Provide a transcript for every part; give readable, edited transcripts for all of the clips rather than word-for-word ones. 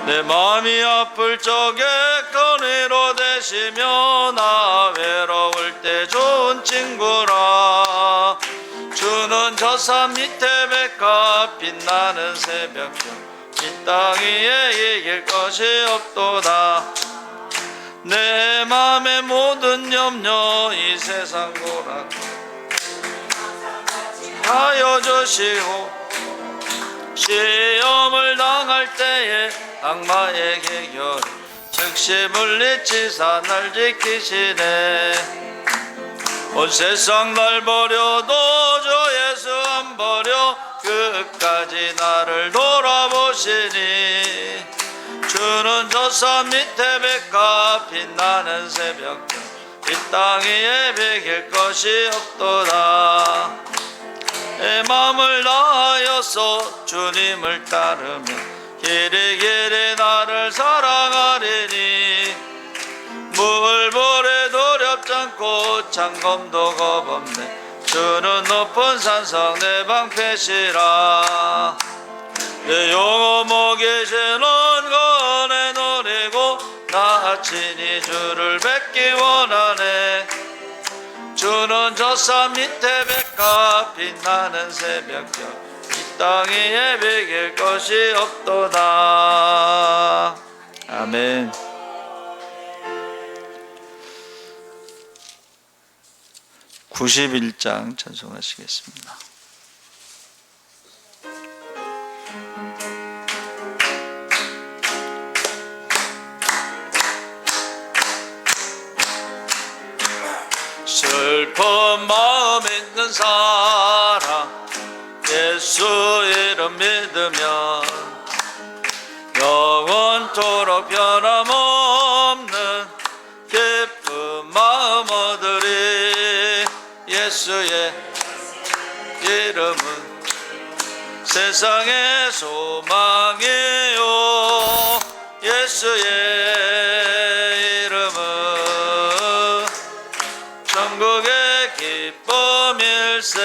내 마음이 아플 적에 근위로 되시며 나 외로울 때 좋은 친구라. 주는 저 산 밑에 백합 빛나는 새벽별 이 땅 위에 이길 것이 없도다. 내 맘의 모든 염려 이 세상 고락 하여 주시고 시험을 당할 때에 악마의 계결 즉시 물리치사 날 지키시네. 온 세상 날 버려도 저 예수 안 버려 끝까지 나를 돌아보시니. 주는 저 산 밑에 백합 빛나는 새벽별 이 땅 위에 비길 것이 없도다. 내 마음을 다하여서 주님을 따르며 길이 나를 사랑하리니. 물보래 두렵지 않고 창검도 겁없네. 주는 높은 산성 내 방패시라. 내 영혼 목이 지는 건에 노리고 나 친히 주를 뵙기 원하네. 주는 저 산 밑에 백합 빛나는 새벽별 이 땅 위에 비길 것이 없도다. 아멘. (91장) 찬송하시겠습니다. 슬픈 마음 있는 사람 예수 이름 믿으면 영원토록 변함없는 기쁜 마음 얻으리. 예수의 이름은 세상의 소망이요. 예수의 이름은 천국의 기쁨일세.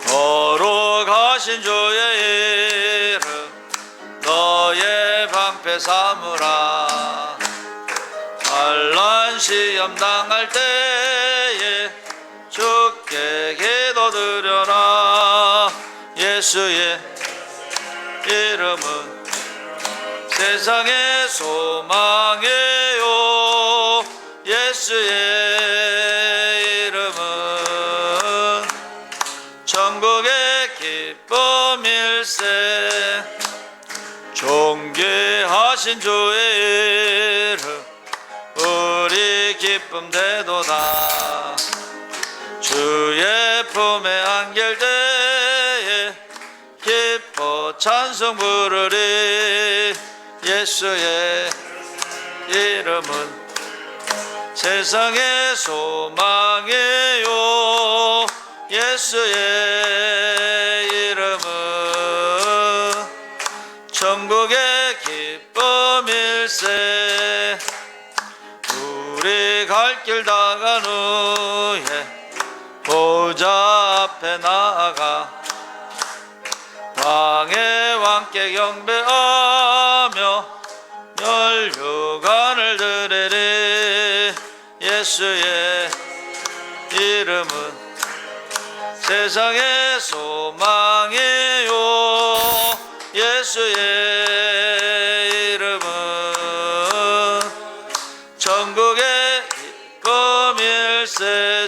거룩하신 주의 이름 너의 방패 삼으라. 환난 시험 당할 때에 주께 기도드려라. 예수의 이름은 세상의 소망이요. 예수의 이름은 천국의 기쁨일세. 존귀하신 주의 이름 우리 기쁨 되도다. 주의 품에 안길 때에 기뻐 찬송 부르리. 예수의 이름은 세상의 소망이요. 예수의 이름은 천국의 기쁨일세. 우리 갈 길 다간 후에 보좌 앞에 나아가 왕의 왕께 경배하며 멸류관을 드리리. 예수의 이름은 세상의 소망이요. 예수의 이름은 천국의 기쁨일세.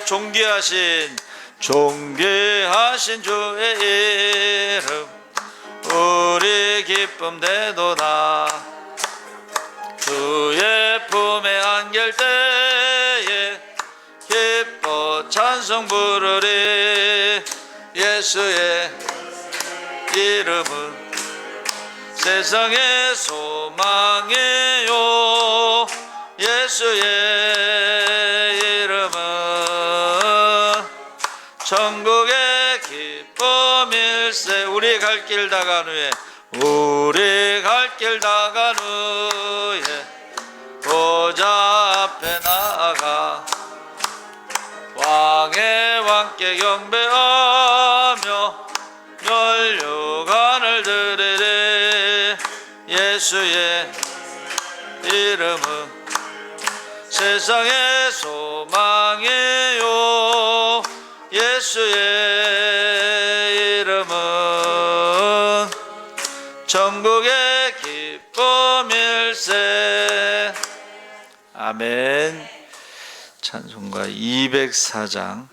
존귀하신 주의 이름 우리 기쁨 되도다. 주의 품에 안길 때에 기뻐 찬송 부르리. 예수의 이름은 세상의 소망이요. 예수의 이름은 천국의 기쁨일세. 우리 갈 길 다간 후에 우리 갈 길 다간 후에 보좌 앞에 나아가 왕의 왕께 경배하며 멸류관을 드리리. 예수의 이름은 세상의 소망이요 예수의 이름은 천국의 기쁨일세. 아멘. 찬송가 204장.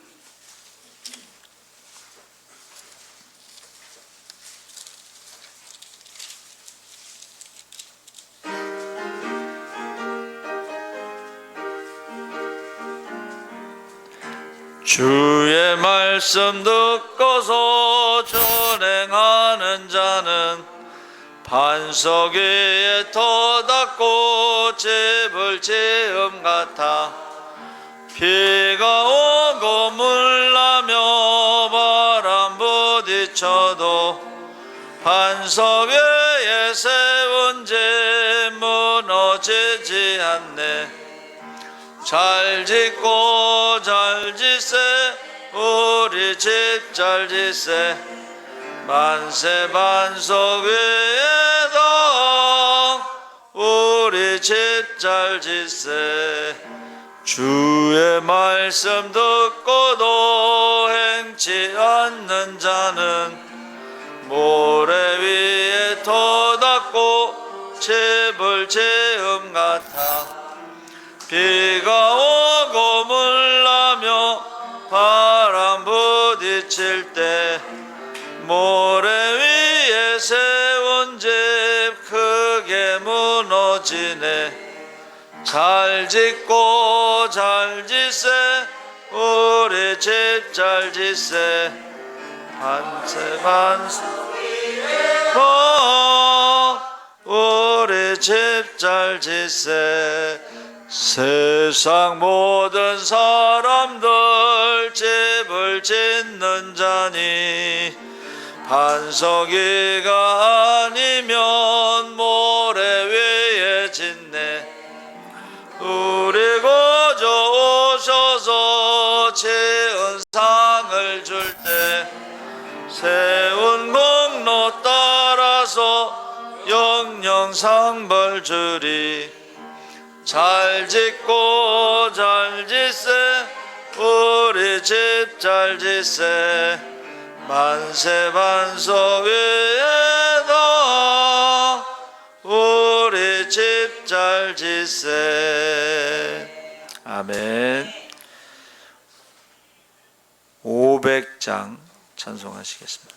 주의 말씀 듣고서 준행하는 자는 반석 위에 터닫고 집을 지음 같아 비가 오고 물나며 바람 부딪혀도 반석 위에 세운 집 무너지지 않네. 잘 짓고 잘 짓세 우리 집 잘 짓세 만세 반석 위에도 우리 집 잘 짓세. 주의 말씀 듣고도 행치 않는 자는 모래 위에 터닫고 집을 지음 같아 비가 오고 물나며 바람 부딪힐 때 모래 위에 세운 집 크게 무너지네. 잘 짓고 잘 짓세 우리 집 잘 짓세 반세 우리 집 잘 짓세. 세상 모든 사람들 집을 짓는 자니 반석 위가 아니면 모래 위에 짓네. 우리 구주 오셔서 지은 상을 줄 때 세운 공로 따라서 영영 상벌 주리. 잘 짓고 잘 짓세 우리 집 잘 짓세 만세 반석 위에도 우리 집 잘 짓세. 아멘. 500장 찬송하시겠습니다.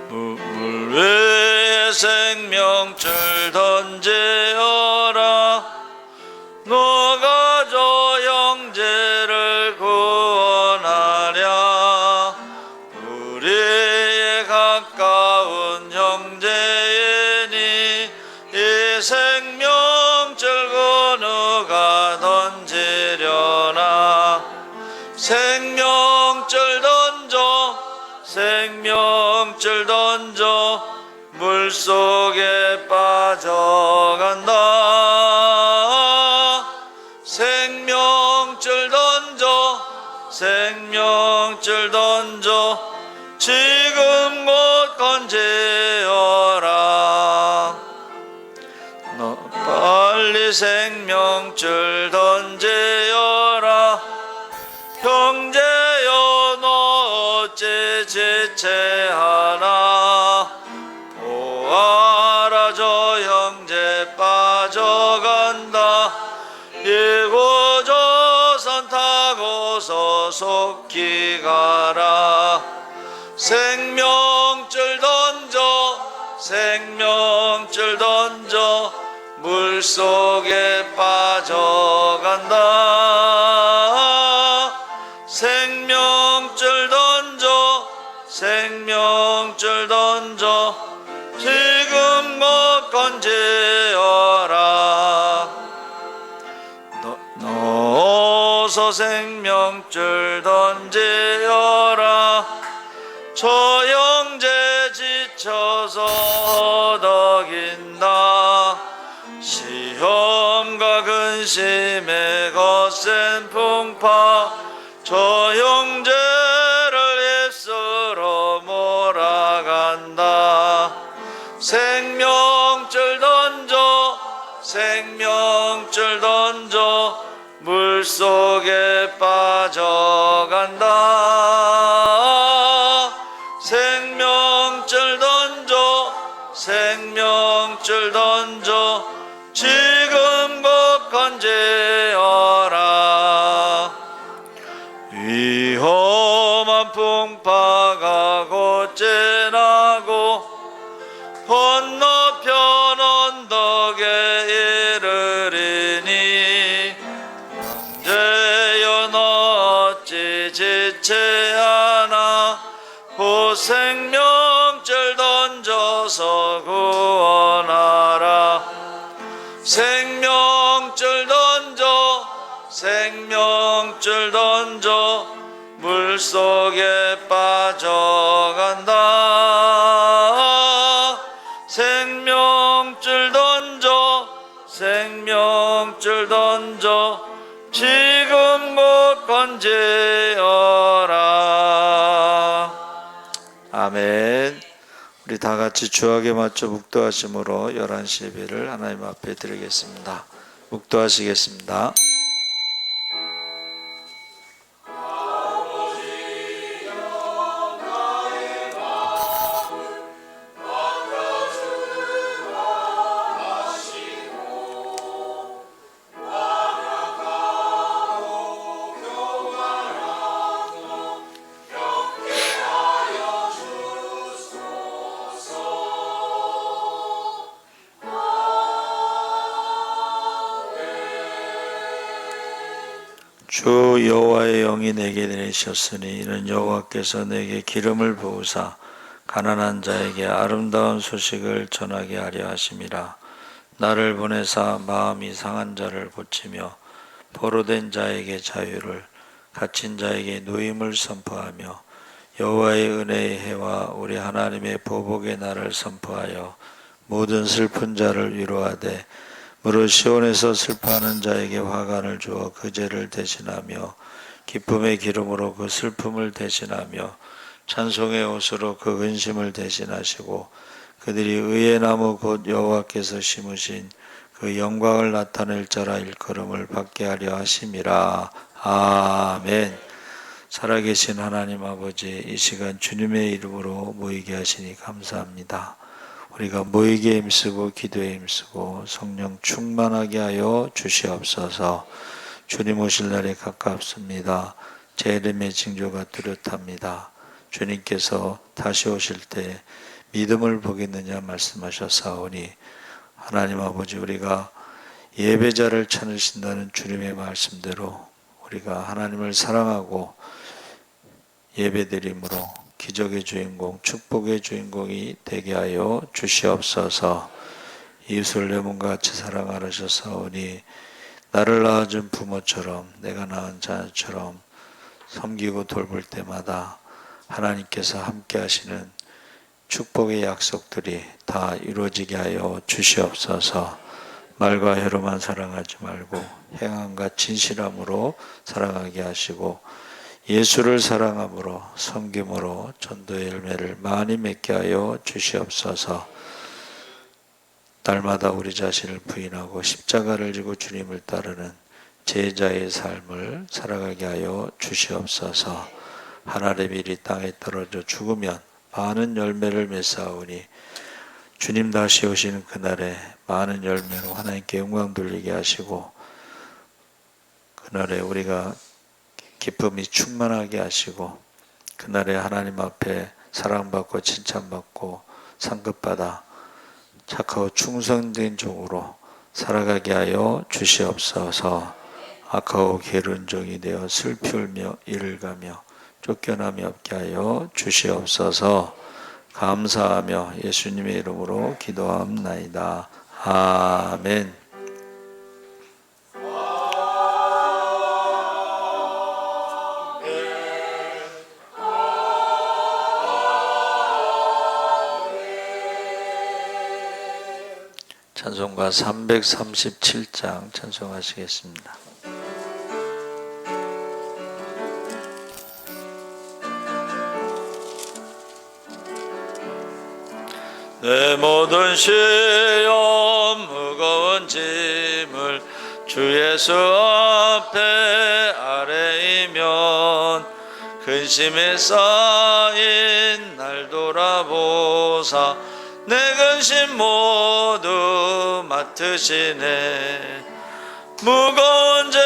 물 위에 생명줄 던지어라. 녹아줘 형제를 구원하랴. 우리의 가까운 형제이니 이 생명줄 그 누가 던지려나. 생명줄 던져 생명줄 던져 물속에 빠져간다. 생명줄 던져 생명줄 던져 지금 곧 건지어라. 너 빨리 생명줄 던지어라. 형제여 너 어찌 지체하나. 보아라 저 형제 빠져간다. 이구조선 타고서 속히 가라. 생명줄 던져 생명줄 던져 물속에 빠져간다. 생명줄 던져 생명줄 던져 지금 못 건지어라. 어서 생명줄 던지어라. 저 형제 지쳐서 근심에 거센 풍파 저 형제를 입술로 몰아간다. 생명줄 던져 생명줄 던져 물속에 빠져간다. 생명줄 던져 생명줄 던져 지금 곧 건재어라. 위험한 풍파가 곧제 나고 건너편 언덕에 이르리니 형제여 너 어찌 지체하나 곧 생명줄 던져서 구원하라. 생명줄 던져 생명줄 던져 물속에 빠져간다. 생명줄 던져 생명줄 던져 지금 곧 건재어라. 아멘. 우리 다 같이 주악에 맞춰 묵도하심으로 11시 예배를 하나님 앞에 드리겠습니다. 묵도하시겠습니다. 주 여호와의 영이 내게 내리셨으니 이는 여호와께서 내게 기름을 부으사 가난한 자에게 아름다운 소식을 전하게 하려 하심이라. 나를 보내사 마음이 상한 자를 고치며 포로된 자에게 자유를 갇힌 자에게 노임을 선포하며 여호와의 은혜의 해와 우리 하나님의 보복의 날을 선포하여 모든 슬픈 자를 위로하되 무릇 시온에서 슬퍼하는 자에게 화관을 주어 그 죄를 대신하며 기쁨의 기름으로 그 슬픔을 대신하며 찬송의 옷으로 그 근심을 대신하시고 그들이 의의 나무 곧 여호와께서 심으신 그 영광을 나타낼 자라 일컬음을 받게 하려 하심이라. 아멘. 살아계신 하나님 아버지, 이 시간 주님의 이름으로 모이게 하시니 감사합니다. 우리가 모이기에 힘쓰고 기도에 힘쓰고 성령 충만하게 하여 주시옵소서. 주님 오실 날이 가깝습니다. 제 이름의 징조가 뚜렷합니다. 주님께서 다시 오실 때 믿음을 보겠느냐 말씀하셨사오니 하나님 아버지, 우리가 예배자를 찾으신다는 주님의 말씀대로 우리가 하나님을 사랑하고 예배드림으로 기적의 주인공, 축복의 주인공이 되게 하여 주시옵소서. 이웃을 내 몸과 같이 사랑하셨사오니 나를 낳아준 부모처럼 내가 낳은 자녀처럼 섬기고 돌볼 때마다 하나님께서 함께 하시는 축복의 약속들이 다 이루어지게 하여 주시옵소서. 말과 혀로만 사랑하지 말고 행함과 진실함으로 사랑하게 하시고 예수를 사랑함으로 섬김으로 전도의 열매를 많이 맺게 하여 주시옵소서. 날마다 우리 자신을 부인하고 십자가를 지고 주님을 따르는 제자의 삶을 살아가게 하여 주시옵소서. 하나님의 일이 땅에 떨어져 죽으면 많은 열매를 맺사오니 주님 다시 오시는 그날에 많은 열매로 하나님께 영광 돌리게 하시고 그날에 우리가 기쁨이 충만하게 하시고 그날에 하나님 앞에 사랑받고 칭찬받고 상급받아 착하고 충성된 종으로 살아가게 하여 주시옵소서. 악하고 게으른 종이 되어 슬피 울며 이를 가며 쫓겨남이 없게 하여 주시옵소서. 감사하며 예수님의 이름으로 기도함나이다. 아멘. 찬송가 337장 찬송하시겠습니다. 내 모든 시험 무거운 짐을 주 예수 앞에 아뢰이면 근심에 쌓인 날 돌아보사 내 근심 모두 맡으시네. 무거운 짐을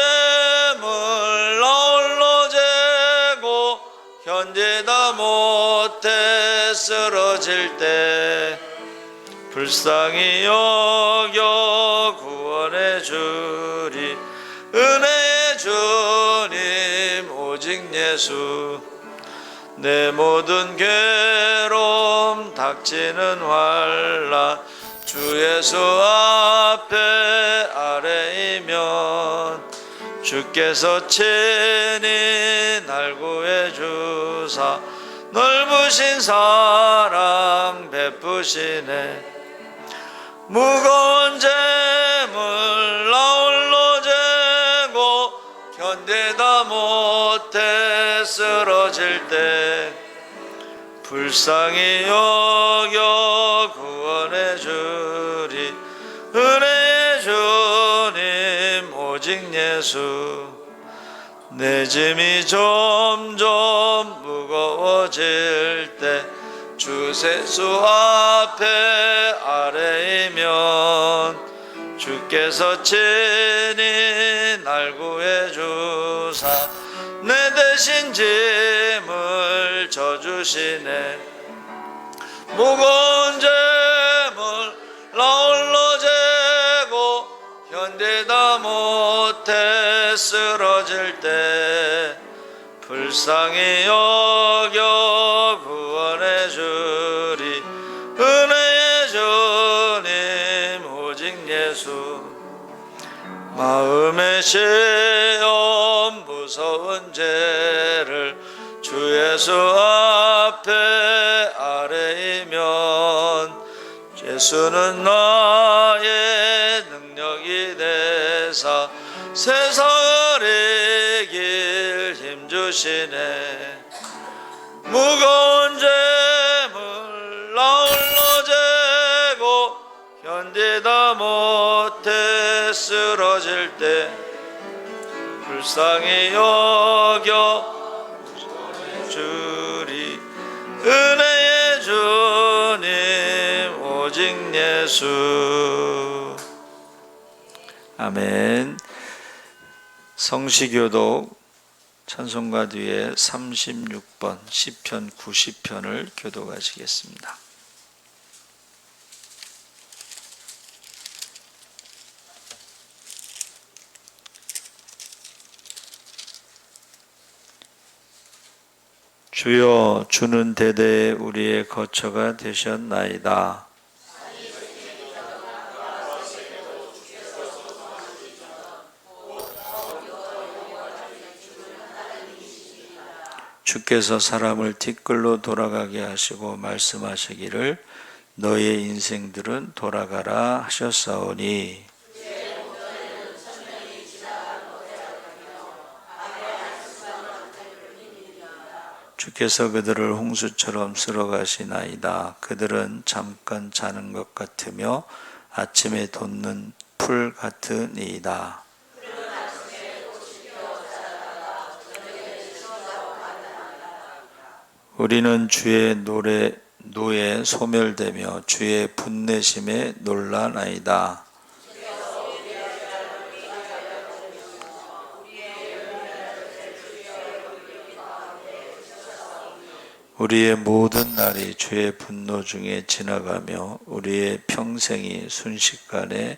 나 홀로 재고 견디다 못해 쓰러질 때 불쌍히 여겨 구원해 주리. 은혜의 주님 오직 예수. 내 모든 괴로움 닥치는 환난 주 예수 앞에 아뢰이면 주께서 친히 날 구해 주사 넓으신 사랑 베푸시네. 무거운 짐을 나 홀로 재고 견디다 못해 쓰러질 때 불쌍히 여겨 구원해 주리. 은혜의 주님 오직 예수. 내 짐이 점점 무거워질 때 주 세수 앞에 아뢰이면 주께서 친히 날 구해 주사 내 대신 짐을 져주시네. 무거운 짐을 나 홀로 재고 견디다 못해 쓰러질 때 불쌍히 여겨 구원해 주리. 은혜의 주님 오직 예수. 마음의 시험 무서운 죄를 주 예수 앞에 아뢰이면 예수는 나의 능력이 되사 세상을 이길 힘주시네. 무거운 짐을 나 홀로 재고 견디다 못해 쓰러질 때 불쌍히 여겨 주리. 은혜의 주님 오직 예수. 아멘. 성시교독 찬송가 뒤에 36번 시편 90편을 교독하시겠습니다. 주여 주는 대대에 우리의 거처가 되셨나이다. 주께서 사람을 티끌로 돌아가게 하시고 말씀하시기를 너의 인생들은 돌아가라 하셨사오니 주께서 그들을 홍수처럼 쓸어가시나이다. 그들은 잠깐 자는 것 같으며 아침에 돋는 풀 같으니이다. 우리는 주의 노에 소멸되며 주의 분내심에 놀라나이다. 우리의 모든 날이 주의 분노 중에 지나가며 우리의 평생이 순식간에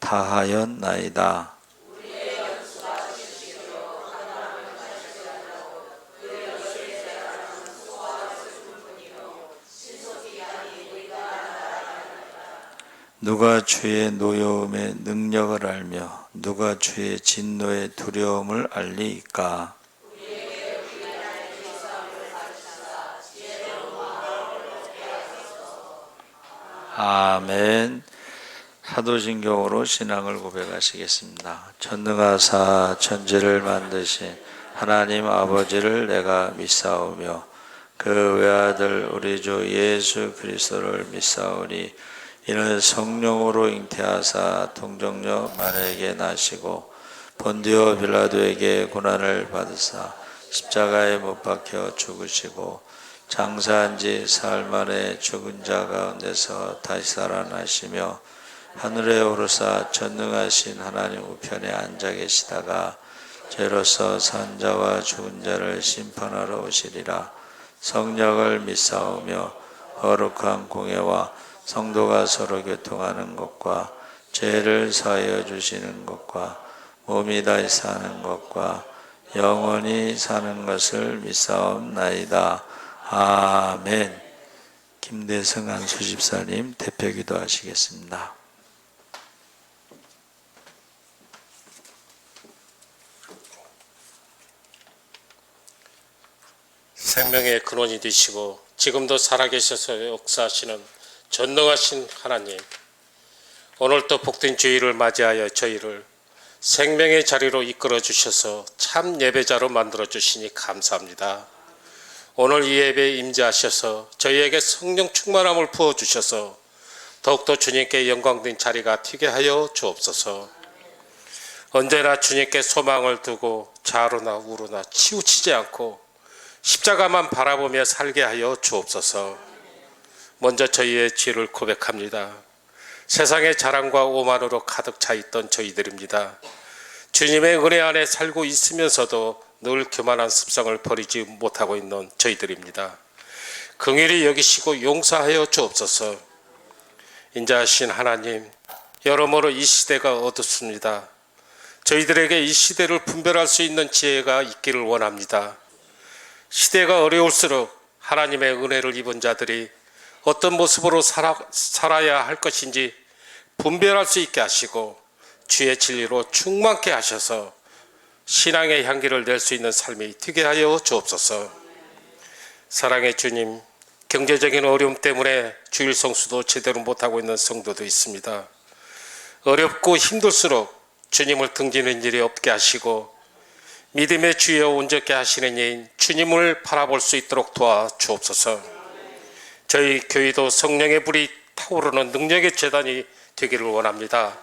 다하였나이다. 누가 주의 노여움의 능력을 알며 누가 주의 진노의 두려움을 알리이까? 아멘. 사도신경으로 신앙을 고백하시겠습니다. 전능하사 천지를 만드신 하나님 아버지를 내가 믿사오며 그 외아들 우리 주 예수 그리스도를 믿사오니 이는 성령으로 잉태하사 동정녀 마리아에게 나시고 본디오 빌라도에게 고난을 받으사 십자가에 못 박혀 죽으시고 장사한 지 사흘 만에 죽은 자 가운데서 다시 살아나시며 하늘에 오르사 전능하신 하나님 우편에 앉아 계시다가 죄로서 산 자와 죽은 자를 심판하러 오시리라. 성령을 믿사오며 거룩한 공예와 성도가 서로 교통하는 것과 죄를 사하여 주시는 것과 몸이 다시 사는 것과 영원히 사는 것을 믿사옵나이다. 아멘. 김대성 안수집사님 대표기도 하시겠습니다. 생명의 근원이 되시고 지금도 살아계셔서 역사하시는 전능하신 하나님, 오늘도 복된 주일을 맞이하여 저희를 생명의 자리로 이끌어 주셔서 참 예배자로 만들어 주시니 감사합니다. 오늘 이 예배에 임재하셔서 저희에게 성령 충만함을 부어 주셔서 더욱더 주님께 영광된 자리가 되게 하여 주옵소서. 언제나 주님께 소망을 두고 좌로나 우로나 치우치지 않고 십자가만 바라보며 살게 하여 주옵소서. 먼저 저희의 죄를 고백합니다. 세상의 자랑과 오만으로 가득 차 있던 저희들입니다. 주님의 은혜 안에 살고 있으면서도 늘 교만한 습성을 버리지 못하고 있는 저희들입니다. 긍휼히 여기시고 용서하여 주옵소서. 인자하신 하나님, 여러모로 이 시대가 어둡습니다. 저희들에게 이 시대를 분별할 수 있는 지혜가 있기를 원합니다. 시대가 어려울수록 하나님의 은혜를 입은 자들이 어떤 모습으로 살아야 할 것인지 분별할 수 있게 하시고 주의 진리로 충만케 하셔서 신앙의 향기를 낼 수 있는 삶이 되게 하여 주옵소서. 사랑의 주님, 경제적인 어려움 때문에 주일 성수도 제대로 못하고 있는 성도도 있습니다. 어렵고 힘들수록 주님을 등지는 일이 없게 하시고 믿음의 주여 온전케 하시는 이인 주님을 바라볼 수 있도록 도와주옵소서. 저희 교회도 성령의 불이 타오르는 능력의 제단이 되기를 원합니다.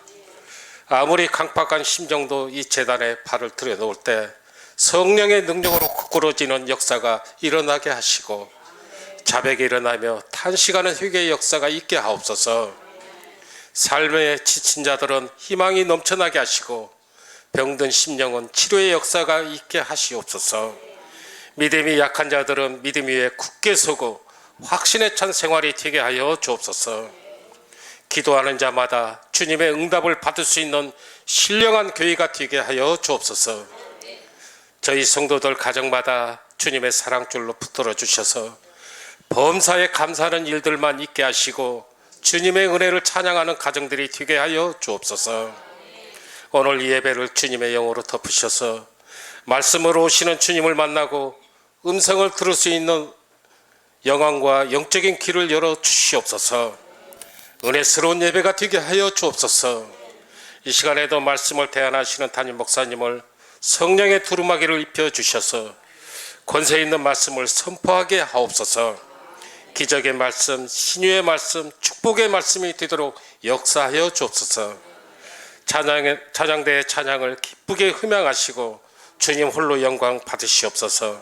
아무리 강팍한 심정도 이 제단에 발을 들여놓을 때 성령의 능력으로 거꾸러지는 역사가 일어나게 하시고 자백이 일어나며 탄식하는 회개의 역사가 있게 하옵소서. 삶에 지친 자들은 희망이 넘쳐나게 하시고 병든 심령은 치료의 역사가 있게 하시옵소서. 믿음이 약한 자들은 믿음 위에 굳게 서고 확신에 찬 생활이 되게 하여 주옵소서. 기도하는 자마다 주님의 응답을 받을 수 있는 신령한 교회가 되게 하여 주옵소서. 저희 성도들 가정마다 주님의 사랑줄로 붙들어 주셔서 범사에 감사하는 일들만 있게 하시고 주님의 은혜를 찬양하는 가정들이 되게 하여 주옵소서. 오늘 이 예배를 주님의 영으로 덮으셔서 말씀으로 오시는 주님을 만나고 음성을 들을 수 있는 영광과 영적인 길을 열어 주시옵소서. 은혜스러운 예배가 되게 하여 주옵소서. 이 시간에도 말씀을 대안하시는 담임 목사님을 성령의 두루마기를 입혀 주셔서 권세 있는 말씀을 선포하게 하옵소서. 기적의 말씀, 신유의 말씀, 축복의 말씀이 되도록 역사하여 주옵소서. 찬양대의 찬양을 기쁘게 흠양하시고 주님 홀로 영광 받으시옵소서.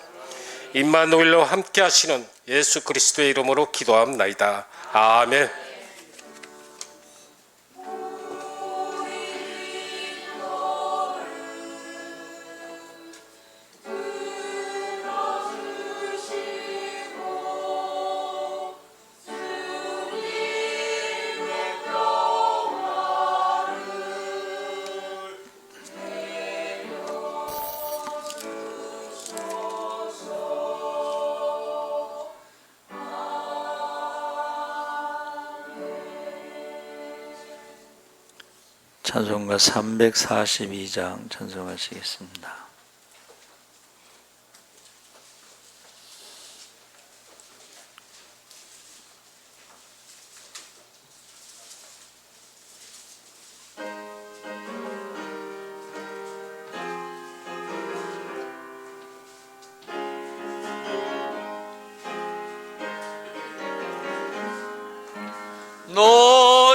임마누엘로 함께 하시는 예수 그리스도의 이름으로 기도합나이다. 아멘. 찬송가 342장 찬송하시겠습니다.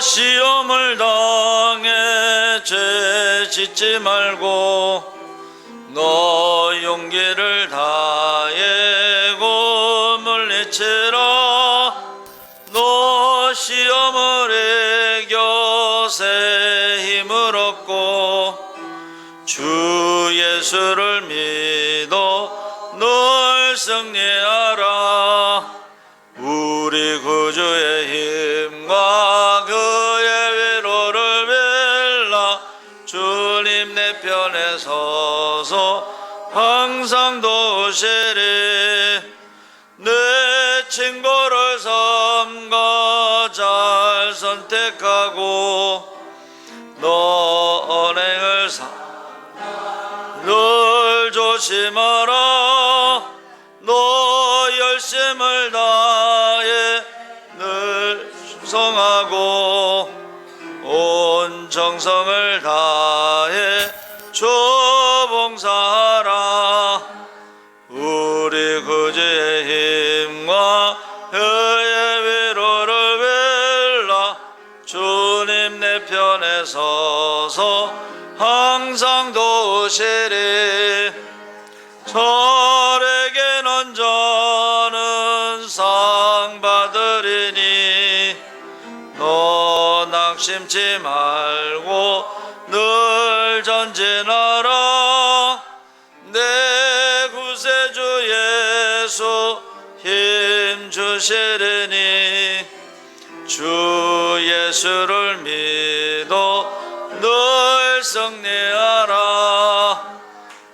시험을 당해 죄 짓지 말고 너 용기를 다해 물리치라. 너 시험을 이겨 새 힘을 얻고 주 예수를 믿어 늘 승리하라. 우리 구주의 힘과 그의 위로를 빌라. 주님 내 편에 서서 항상 도우시리. 내 친구를 삼가 잘 선택하고 너 언행을 늘 조심하라. 너 열심을 다해 늘 충성하고 온 정성을 다해 주 봉사하라. 우리 구주의 힘과 그의 위로를 빌라. 주님 내 편에 서서 항상 도우시리. 철에게는 저는 상 받으리니 너 낙심치 말고 늘 전진하라. 내 구세주 예수 힘 주시리니 주 예수를 믿어 늘 승리하라.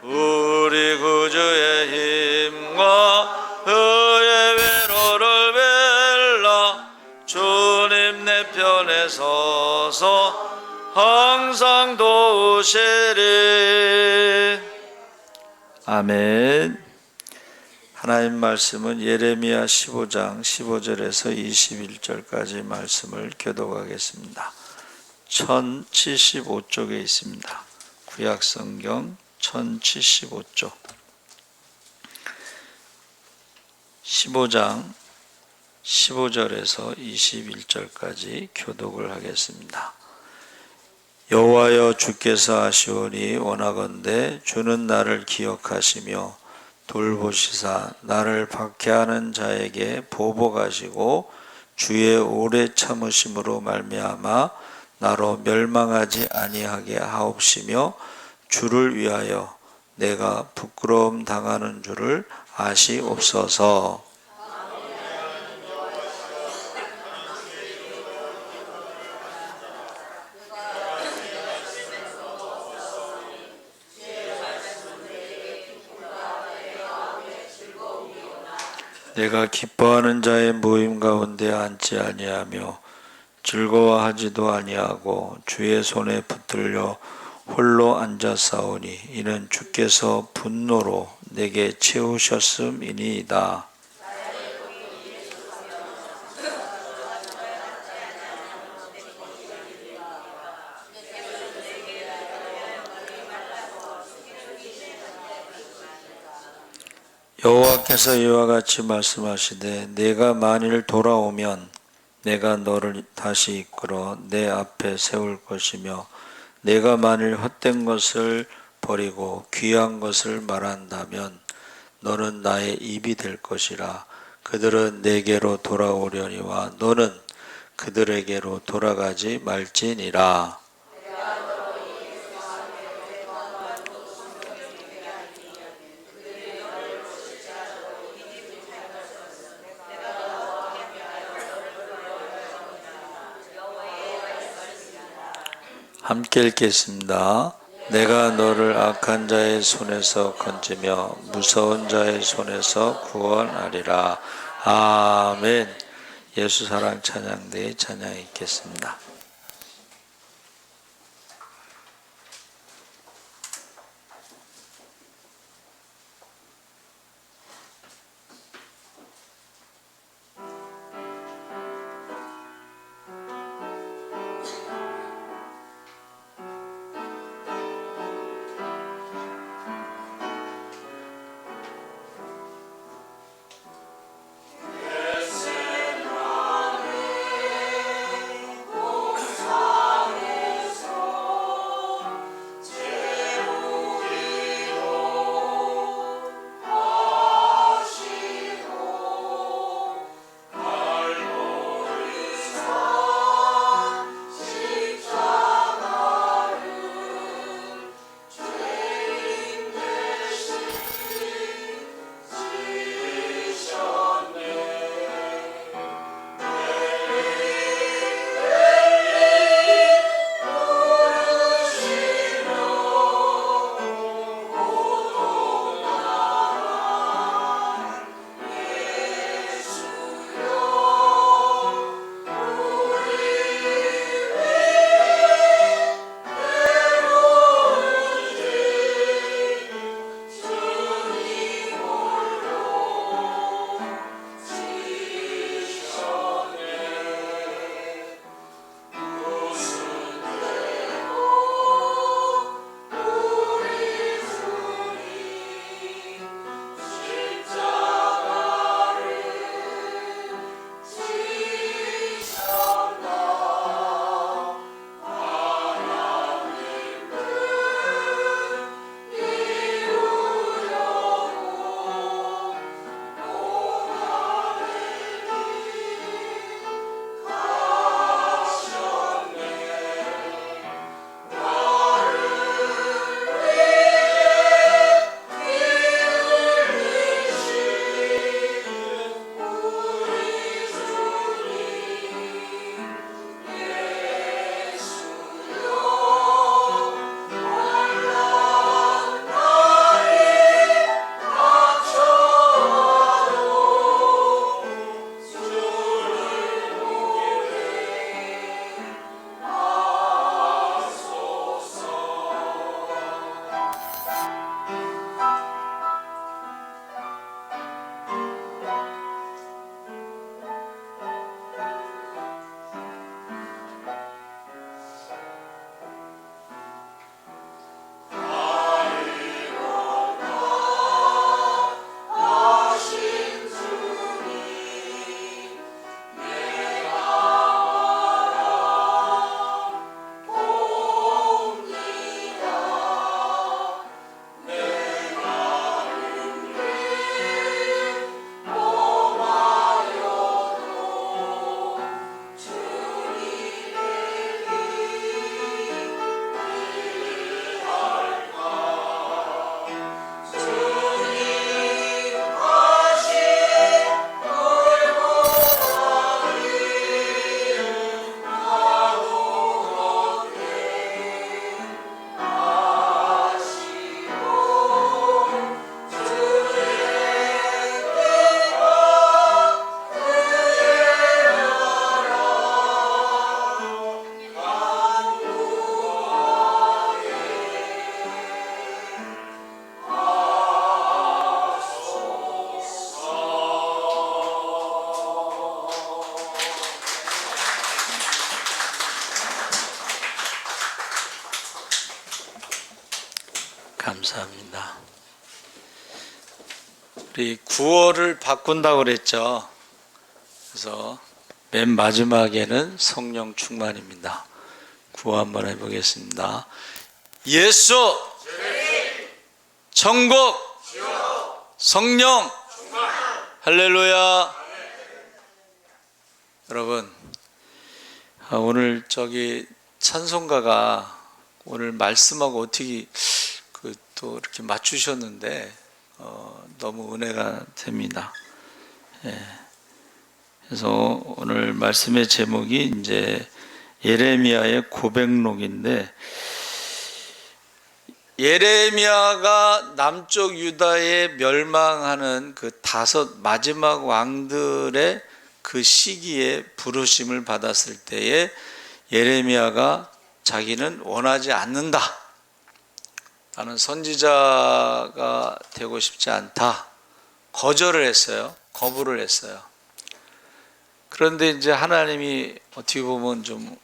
우리 구주의 힘과 그의 위로를 빌라. 주님 내 편에 서서 항상 도우시리. 아멘. 하나님 말씀은 예레미야 15장 15절에서 21절까지 말씀을 교독하겠습니다. 1075쪽에 있습니다. 구약성경 1075쪽 15장 15절에서 21절까지 교독을 하겠습니다. 여호와여 주께서 하시오니 원하건대 주는 나를 기억하시며 돌보시사 나를 박해하는 자에게 보복하시고 주의 오래 참으심으로 말미암아 나로 멸망하지 아니하게 하옵시며 주를 위하여 내가 부끄러움 당하는 줄을 아시옵소서. 내가 기뻐하는 자의 모임 가운데 앉지 아니하며 즐거워하지도 아니하고 주의 손에 붙들려 홀로 앉아싸우니 이는 주께서 분노로 내게 채우셨음이니이다. 여호와께서 이와 같이 말씀하시되 내가 만일 돌아오면 내가 너를 다시 이끌어 내 앞에 세울 것이며 내가 만일 헛된 것을 버리고 귀한 것을 말한다면 너는 나의 입이 될 것이라. 그들은 내게로 돌아오려니와 너는 그들에게로 돌아가지 말지니라. 함께 읽겠습니다. 내가 너를 악한 자의 손에서 건지며 무서운 자의 손에서 구원하리라. 아멘. 예수 사랑 찬양대에 찬양 읽겠습니다. 감사합니다. 우리 구어를 바꾼다고 그랬죠. 그래서 맨 마지막에는 성령 충만입니다. 구호 한번 해보겠습니다. 예수, 천국, 성령, 할렐루야. 여러분, 오늘 찬송가가 오늘 말씀하고 어떻게 또 이렇게 맞추셨는데 너무 은혜가 됩니다. 그래서 오늘 말씀의 제목이 이제 예레미야의 고백록인데, 예레미야가 남쪽 유다에 멸망하는 그 5 마지막 왕들의 그 시기에 부르심을 받았을 때에 예레미야가 자기는 원하지 않는다, 나는 선지자가 되고 싶지 않다, 거절을 했어요. 거부를 했어요. 그런데 이제 하나님이 어떻게 보면 좀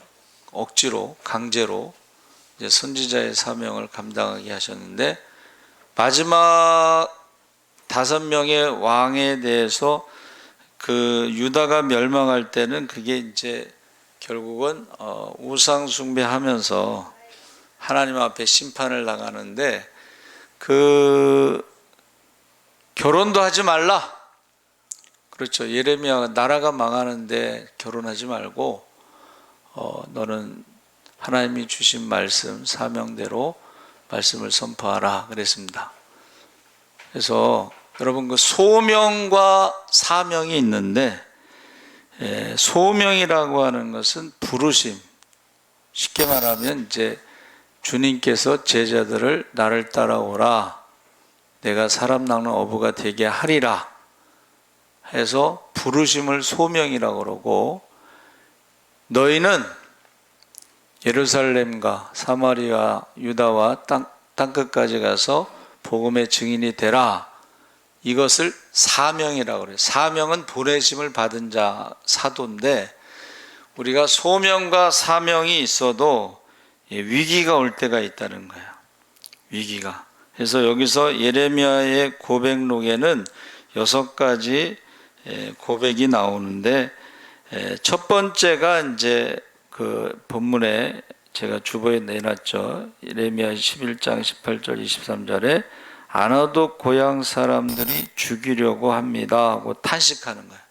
억지로, 강제로 이제 선지자의 사명을 감당하게 하셨는데, 마지막 5명의 왕에 대해서 그 유다가 멸망할 때는 그게 이제 결국은 우상 숭배하면서 하나님 앞에 심판을 당하는데, 그 결혼도 하지 말라. 그렇죠. 예레미야가 나라가 망하는데 결혼하지 말고 너는 하나님이 주신 말씀, 사명대로 말씀을 선포하라 그랬습니다. 그래서 여러분, 그 소명과 사명이 있는데, 소명이라고 하는 것은 부르심, 쉽게 말하면 이제 주님께서 제자들을 나를 따라오라, 내가 사람 낚는 어부가 되게 하리라 해서 부르심을 소명이라고 그러고, 너희는 예루살렘과 사마리아, 유다와 땅끝까지 가서 복음의 증인이 되라, 이것을 사명이라고 그래요. 사명은 보내심을 받은 자, 사도인데, 우리가 소명과 사명이 있어도 위기가 올 때가 있다는 거예요. 위기가. 그래서 여기서 예레미야의 고백록에는 6가지 고백이 나오는데, 첫 번째가 이제 그 본문에 제가 주보에 내놨죠. 예레미야 11장 18절 23절에 아나돗 고향 사람들이 죽이려고 합니다 하고 탄식하는 거예요.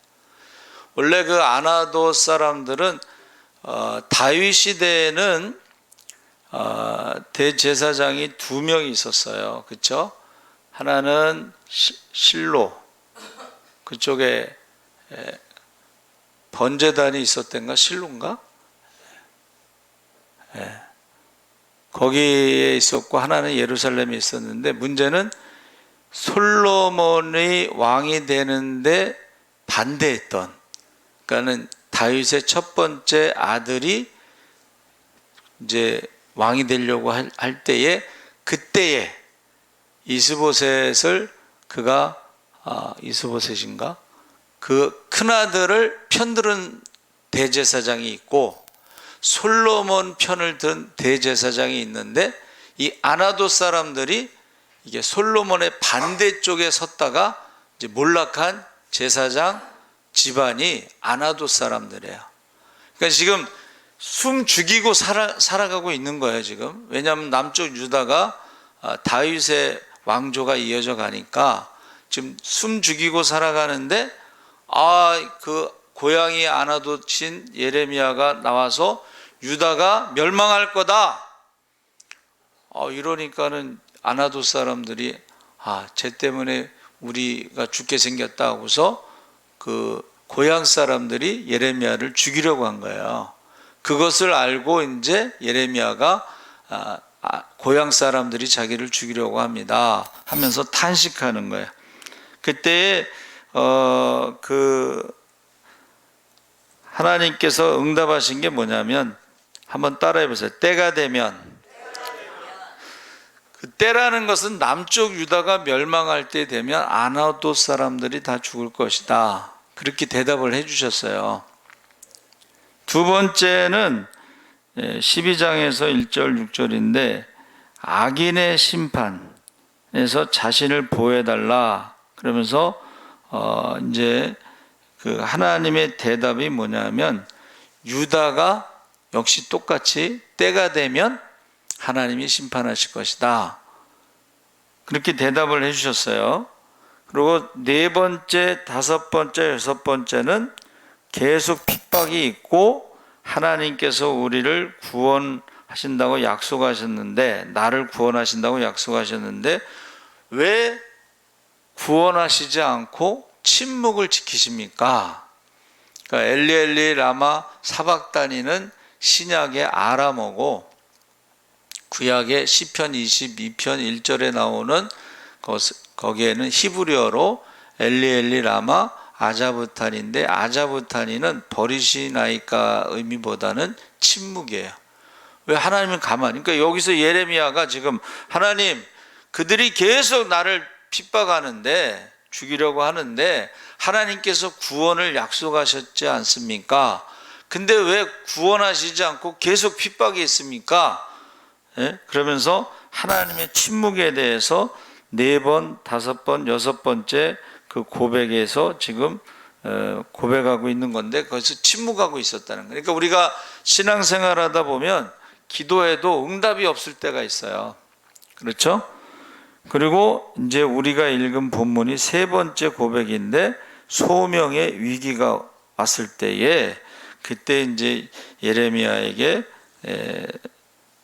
원래 그 아나돗 사람들은 다윗 시대에는 대제사장이 2명이 있었어요. 그렇죠? 하나는 실로, 그쪽에 번제단이 있었던가, 실로인가? 거기에 있었고, 하나는 예루살렘에 있었는데, 문제는 솔로몬이 왕이 되는데 반대했던, 그러니까는 다윗의 첫 번째 아들이 이제 왕이 되려고 할 때에, 그때에 이스보셋을 그가 이스보셋인가? 그 큰아들을 편들은 대제사장이 있고, 솔로몬 편을 든 대제사장이 있는데, 이 아나돗 사람들이 이게 솔로몬의 반대쪽에 섰다가 이제 몰락한 제사장 집안이 아나돗 사람들이에요. 그러니까 지금 숨 죽이고 살아가고 있는 거예요, 지금. 왜냐하면 남쪽 유다가 다윗의 왕조가 이어져 가니까 지금 숨 죽이고 살아가는데, 그 고향이 아나돗인 예레미야가 나와서 유다가 멸망할 거다, 이러니까는 아나돗 사람들이 쟤 때문에 우리가 죽게 생겼다 하고서 그 고향 사람들이 예레미야를 죽이려고 한 거예요. 그것을 알고 이제 예레미야가 고향 사람들이 자기를 죽이려고 합니다 하면서 탄식하는 거예요. 그때 그 하나님께서 응답하신 게 뭐냐면, 한번 따라해 보세요. 때가 되면. 그 때라는 것은 남쪽 유다가 멸망할 때 되면 아나돗 사람들이 다 죽을 것이다, 그렇게 대답을 해 주셨어요. 두 번째는 12장에서 1절 6절인데, 악인의 심판, 자신을 보호해달라. 그러면서 이제 그 하나님의 대답이 뭐냐면 유다가 역시 똑같이 때가 되면 하나님이 심판하실 것이다. 그렇게 대답을 해주셨어요. 그리고 네 번째, 다섯 번째, 여섯 번째는 계속 핍박이 있고 하나님께서 우리를 구원하신다고 약속하셨는데, 나를 구원하신다고 약속하셨는데 왜 구원하시지 않고 침묵을 지키십니까? 그러니까 엘리 엘리 라마 사박다니는 신약의 아람어고 구약의 시편 22편 1절에 나오는 거기에는 히브리어로 엘리 엘리 라마 아자부타니인데, 아자부타니는 버리시나이까 의미보다는 침묵이에요. 왜 하나님은 가만히, 그러니까 여기서 예레미야가 지금 하나님, 그들이 계속 나를 핍박하는데, 죽이려고 하는데 하나님께서 구원을 약속하셨지 않습니까? 근데 왜 구원하시지 않고 계속 핍박이 있습니까? 예? 그러면서 하나님의 침묵에 대해서 네 번, 다섯 번, 여섯 번째 그 고백에서 지금 고백하고 있는 건데, 거기서 침묵하고 있었다는 거예요. 그러니까 우리가 신앙생활하다 보면 기도해도 응답이 없을 때가 있어요. 그렇죠? 그리고 이제 우리가 읽은 본문이 세 번째 고백인데, 소명의 위기가 왔을 때에 그때 이제 예레미야에게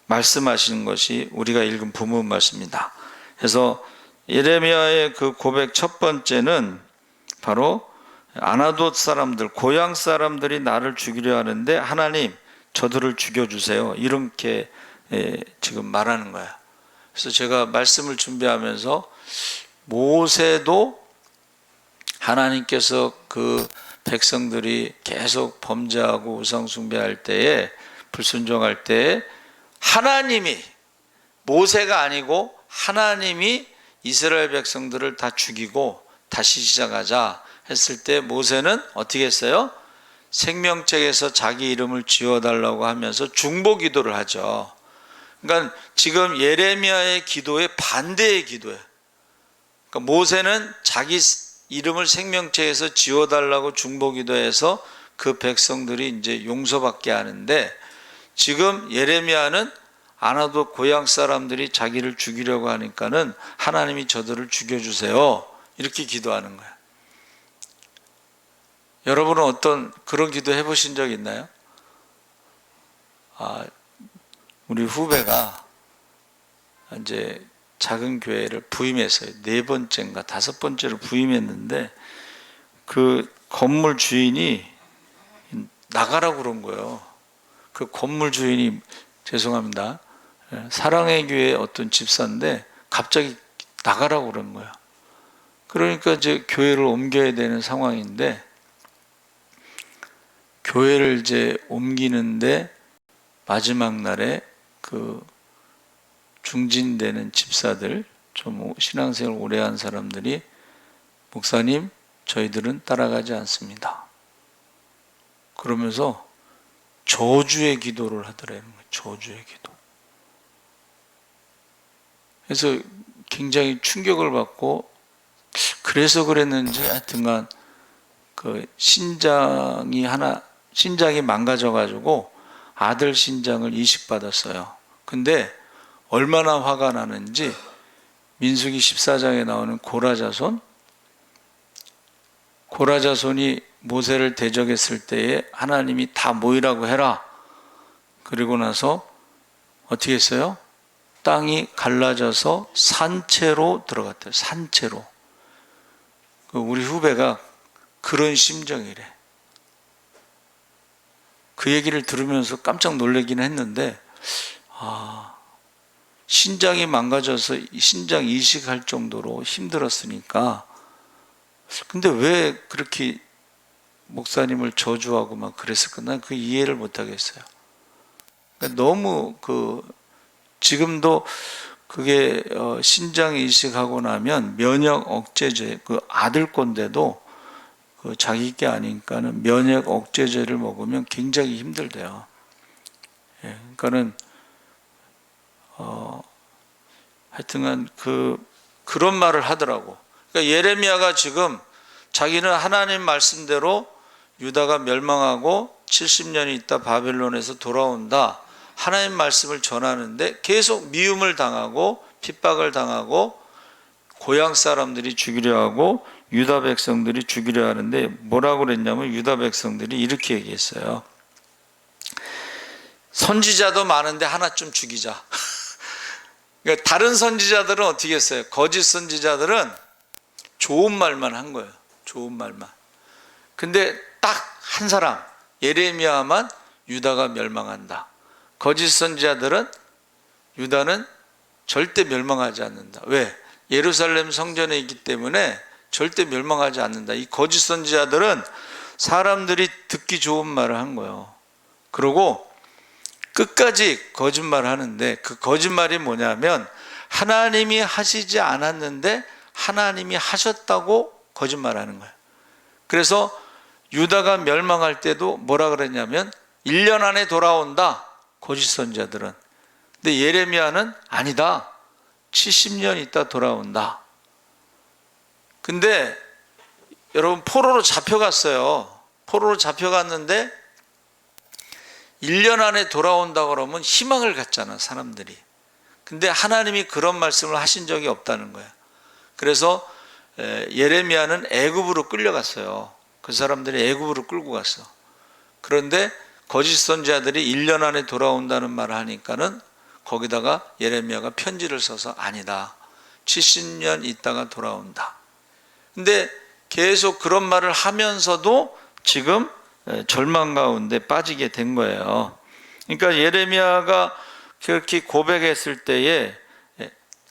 말씀하시는 것이 우리가 읽은 본문 말씀입니다. 그래서 예레미야의 그 고백 첫 번째는 바로 아나돗 사람들, 고향 사람들이 나를 죽이려 하는데 하나님 저들을 죽여주세요. 이렇게 지금 말하는 거야. 그래서 제가 말씀을 준비하면서 모세도 하나님께서 그 백성들이 계속 범죄하고 우상숭배할 때에, 불순종할 때에 하나님이, 모세가 아니고 하나님이 이스라엘 백성들을 다 죽이고 다시 시작하자 했을 때 모세는 어떻게 했어요? 생명책에서 자기 이름을 지워달라고 하면서 중보 기도를 하죠. 그러니까 지금 예레미야의 기도의 반대의 기도예요. 그러니까 모세는 자기 이름을 생명책에서 지워달라고 중보 기도해서 그 백성들이 이제 용서받게 하는데, 지금 예레미야는 아나돗 고향 사람들이 자기를 죽이려고 하니까는 하나님이 저들을 죽여주세요. 이렇게 기도하는 거예요. 여러분은 어떤 그런 기도 해보신 적 있나요? 우리 후배가 이제 작은 교회를 부임했어요. 네 번째인가 다섯 번째로 부임했는데 그 건물 주인이 나가라고 그런 거예요. 그 건물 주인이, 죄송합니다, 사랑의 교회 어떤 집사인데 갑자기 나가라고 그런 거예요. 그러니까 이제 교회를 옮겨야 되는 상황인데, 교회를 이제 옮기는데 마지막 날에 그 중진되는 집사들, 좀 신앙생활 오래 한 사람들이 목사님 저희들은 따라가지 않습니다. 그러면서 저주의 기도를 하더라는 거예요. 저주의 기도. 그래서 굉장히 충격을 받고, 그래서 그랬는지 하여튼간 그 신장이 망가져가지고 아들 신장을 이식받았어요. 근데 얼마나 화가 나는지 민수기 14장에 나오는 고라자손이 모세를 대적했을 때에 하나님이 다 모이라고 해라. 그리고 나서 어떻게 했어요? 땅이 갈라져서 산채로 들어갔대요. 산채로. 우리 후배가 그런 심정이래. 그 얘기를 들으면서 깜짝 놀라긴 했는데, 신장이 망가져서 신장 이식할 정도로 힘들었으니까. 근데 왜 그렇게 목사님을 저주하고 막 그랬을까? 난 그 이해를 못 하겠어요. 그러니까 너무 지금도 그게 신장 이식하고 나면 면역 억제제, 그 아들 건데도 그 자기 게 아니니까는 면역 억제제를 먹으면 굉장히 힘들대요. 그러니까는 하여튼간 그 그런 말을 하더라고. 그러니까 예레미야가 지금 자기는 하나님 말씀대로 유다가 멸망하고 70년이 있다 바벨론에서 돌아온다, 하나님 말씀을 전하는데 계속 미움을 당하고 핍박을 당하고 고향 사람들이 죽이려 하고 유다 백성들이 죽이려 하는데, 뭐라고 그랬냐면 유다 백성들이 이렇게 얘기했어요. 선지자도 많은데 하나쯤 죽이자. 그러니까 다른 선지자들은 어떻게 했어요? 거짓 선지자들은 좋은 말만 한 거예요. 좋은 말만. 근데 딱 한 사람, 예레미야만 유다가 멸망한다. 거짓 선지자들은 유다는 절대 멸망하지 않는다. 왜? 예루살렘 성전에 있기 때문에 절대 멸망하지 않는다. 이 거짓 선지자들은 사람들이 듣기 좋은 말을 한 거예요. 그리고 끝까지 거짓말을 하는데, 그 거짓말이 뭐냐면 하나님이 하시지 않았는데 하나님이 하셨다고 거짓말하는 거예요. 그래서 유다가 멸망할 때도 뭐라 그랬냐면 1년 안에 돌아온다, 거짓 선지자들은. 근데 예레미야는 아니다, 70년 있다 돌아온다. 근데 여러분, 포로로 잡혀갔어요. 포로로 잡혀갔는데 1년 안에 돌아온다 그러면 희망을 갖잖아, 사람들이. 근데 하나님이 그런 말씀을 하신 적이 없다는 거야. 그래서 예레미야는 애굽으로 끌려갔어요. 그 사람들이 애굽으로 끌고 갔어. 그런데 거짓 선지자들이 1년 안에 돌아온다는 말을 하니까는 거기다가 예레미야가 편지를 써서 아니다, 70년 있다가 돌아온다. 근데 계속 그런 말을 하면서도 지금 절망 가운데 빠지게 된 거예요. 그러니까 예레미야가 그렇게 고백했을 때에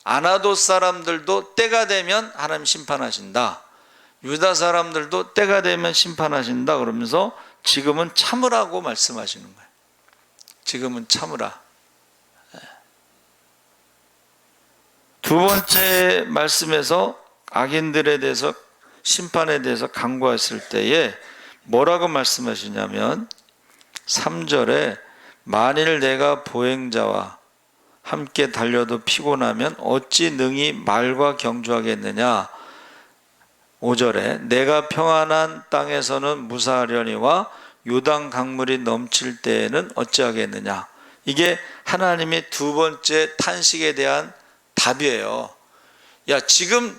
아나돗 사람들도 때가 되면 하나님 심판하신다, 유다 사람들도 때가 되면 심판하신다 그러면서 지금은 참으라고 말씀하시는 거예요. 지금은 참으라. 두 번째 말씀에서 악인들에 대해서, 심판에 대해서 강구했을 때에 뭐라고 말씀하시냐면 3절에 만일 내가 보행자와 함께 달려도 피곤하면 어찌 능히 말과 경주하겠느냐. 5절에 내가 평안한 땅에서는 무사하려니와 요단 강물이 넘칠 때에는 어찌하겠느냐. 이게 하나님의 두 번째 탄식에 대한 답이에요. 지금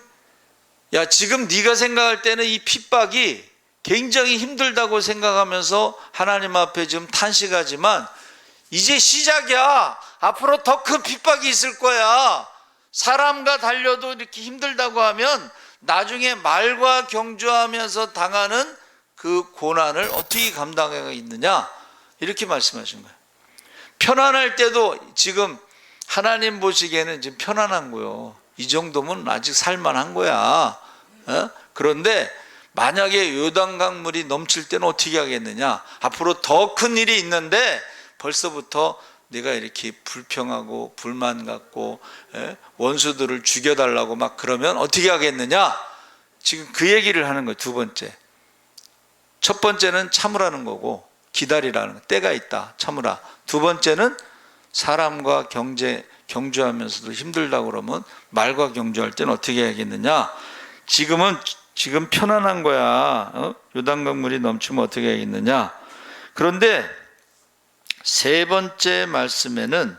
네가 생각할 때는 이 핍박이 굉장히 힘들다고 생각하면서 하나님 앞에 지금 탄식하지만 이제 시작이야. 앞으로 더 큰 핍박이 있을 거야. 사람과 달려도 이렇게 힘들다고 하면 나중에 말과 경주하면서 당하는 그 고난을 어떻게 감당하고 있느냐, 이렇게 말씀하신 거예요. 편안할 때도 지금 하나님 보시기에는 지금 편안한 거예요. 이 정도면 아직 살만한 거야. 그런데 만약에 요단강 물이 넘칠 때는 어떻게 하겠느냐. 앞으로 더 큰 일이 있는데 벌써부터 내가 이렇게 불평하고 불만 갖고 원수들을 죽여달라고 막 그러면 어떻게 하겠느냐. 지금 그 얘기를 하는 거예요. 두 번째. 첫 번째는 참으라는 거고 기다리라는 거. 때가 있다, 참으라. 두 번째는 사람과 경주하면서도 힘들다고 그러면 말과 경주할 때는 어떻게 해야겠느냐. 지금 편안한 거야. 요단강 물이 넘치면 어떻게 해야겠느냐. 그런데 세 번째 말씀에는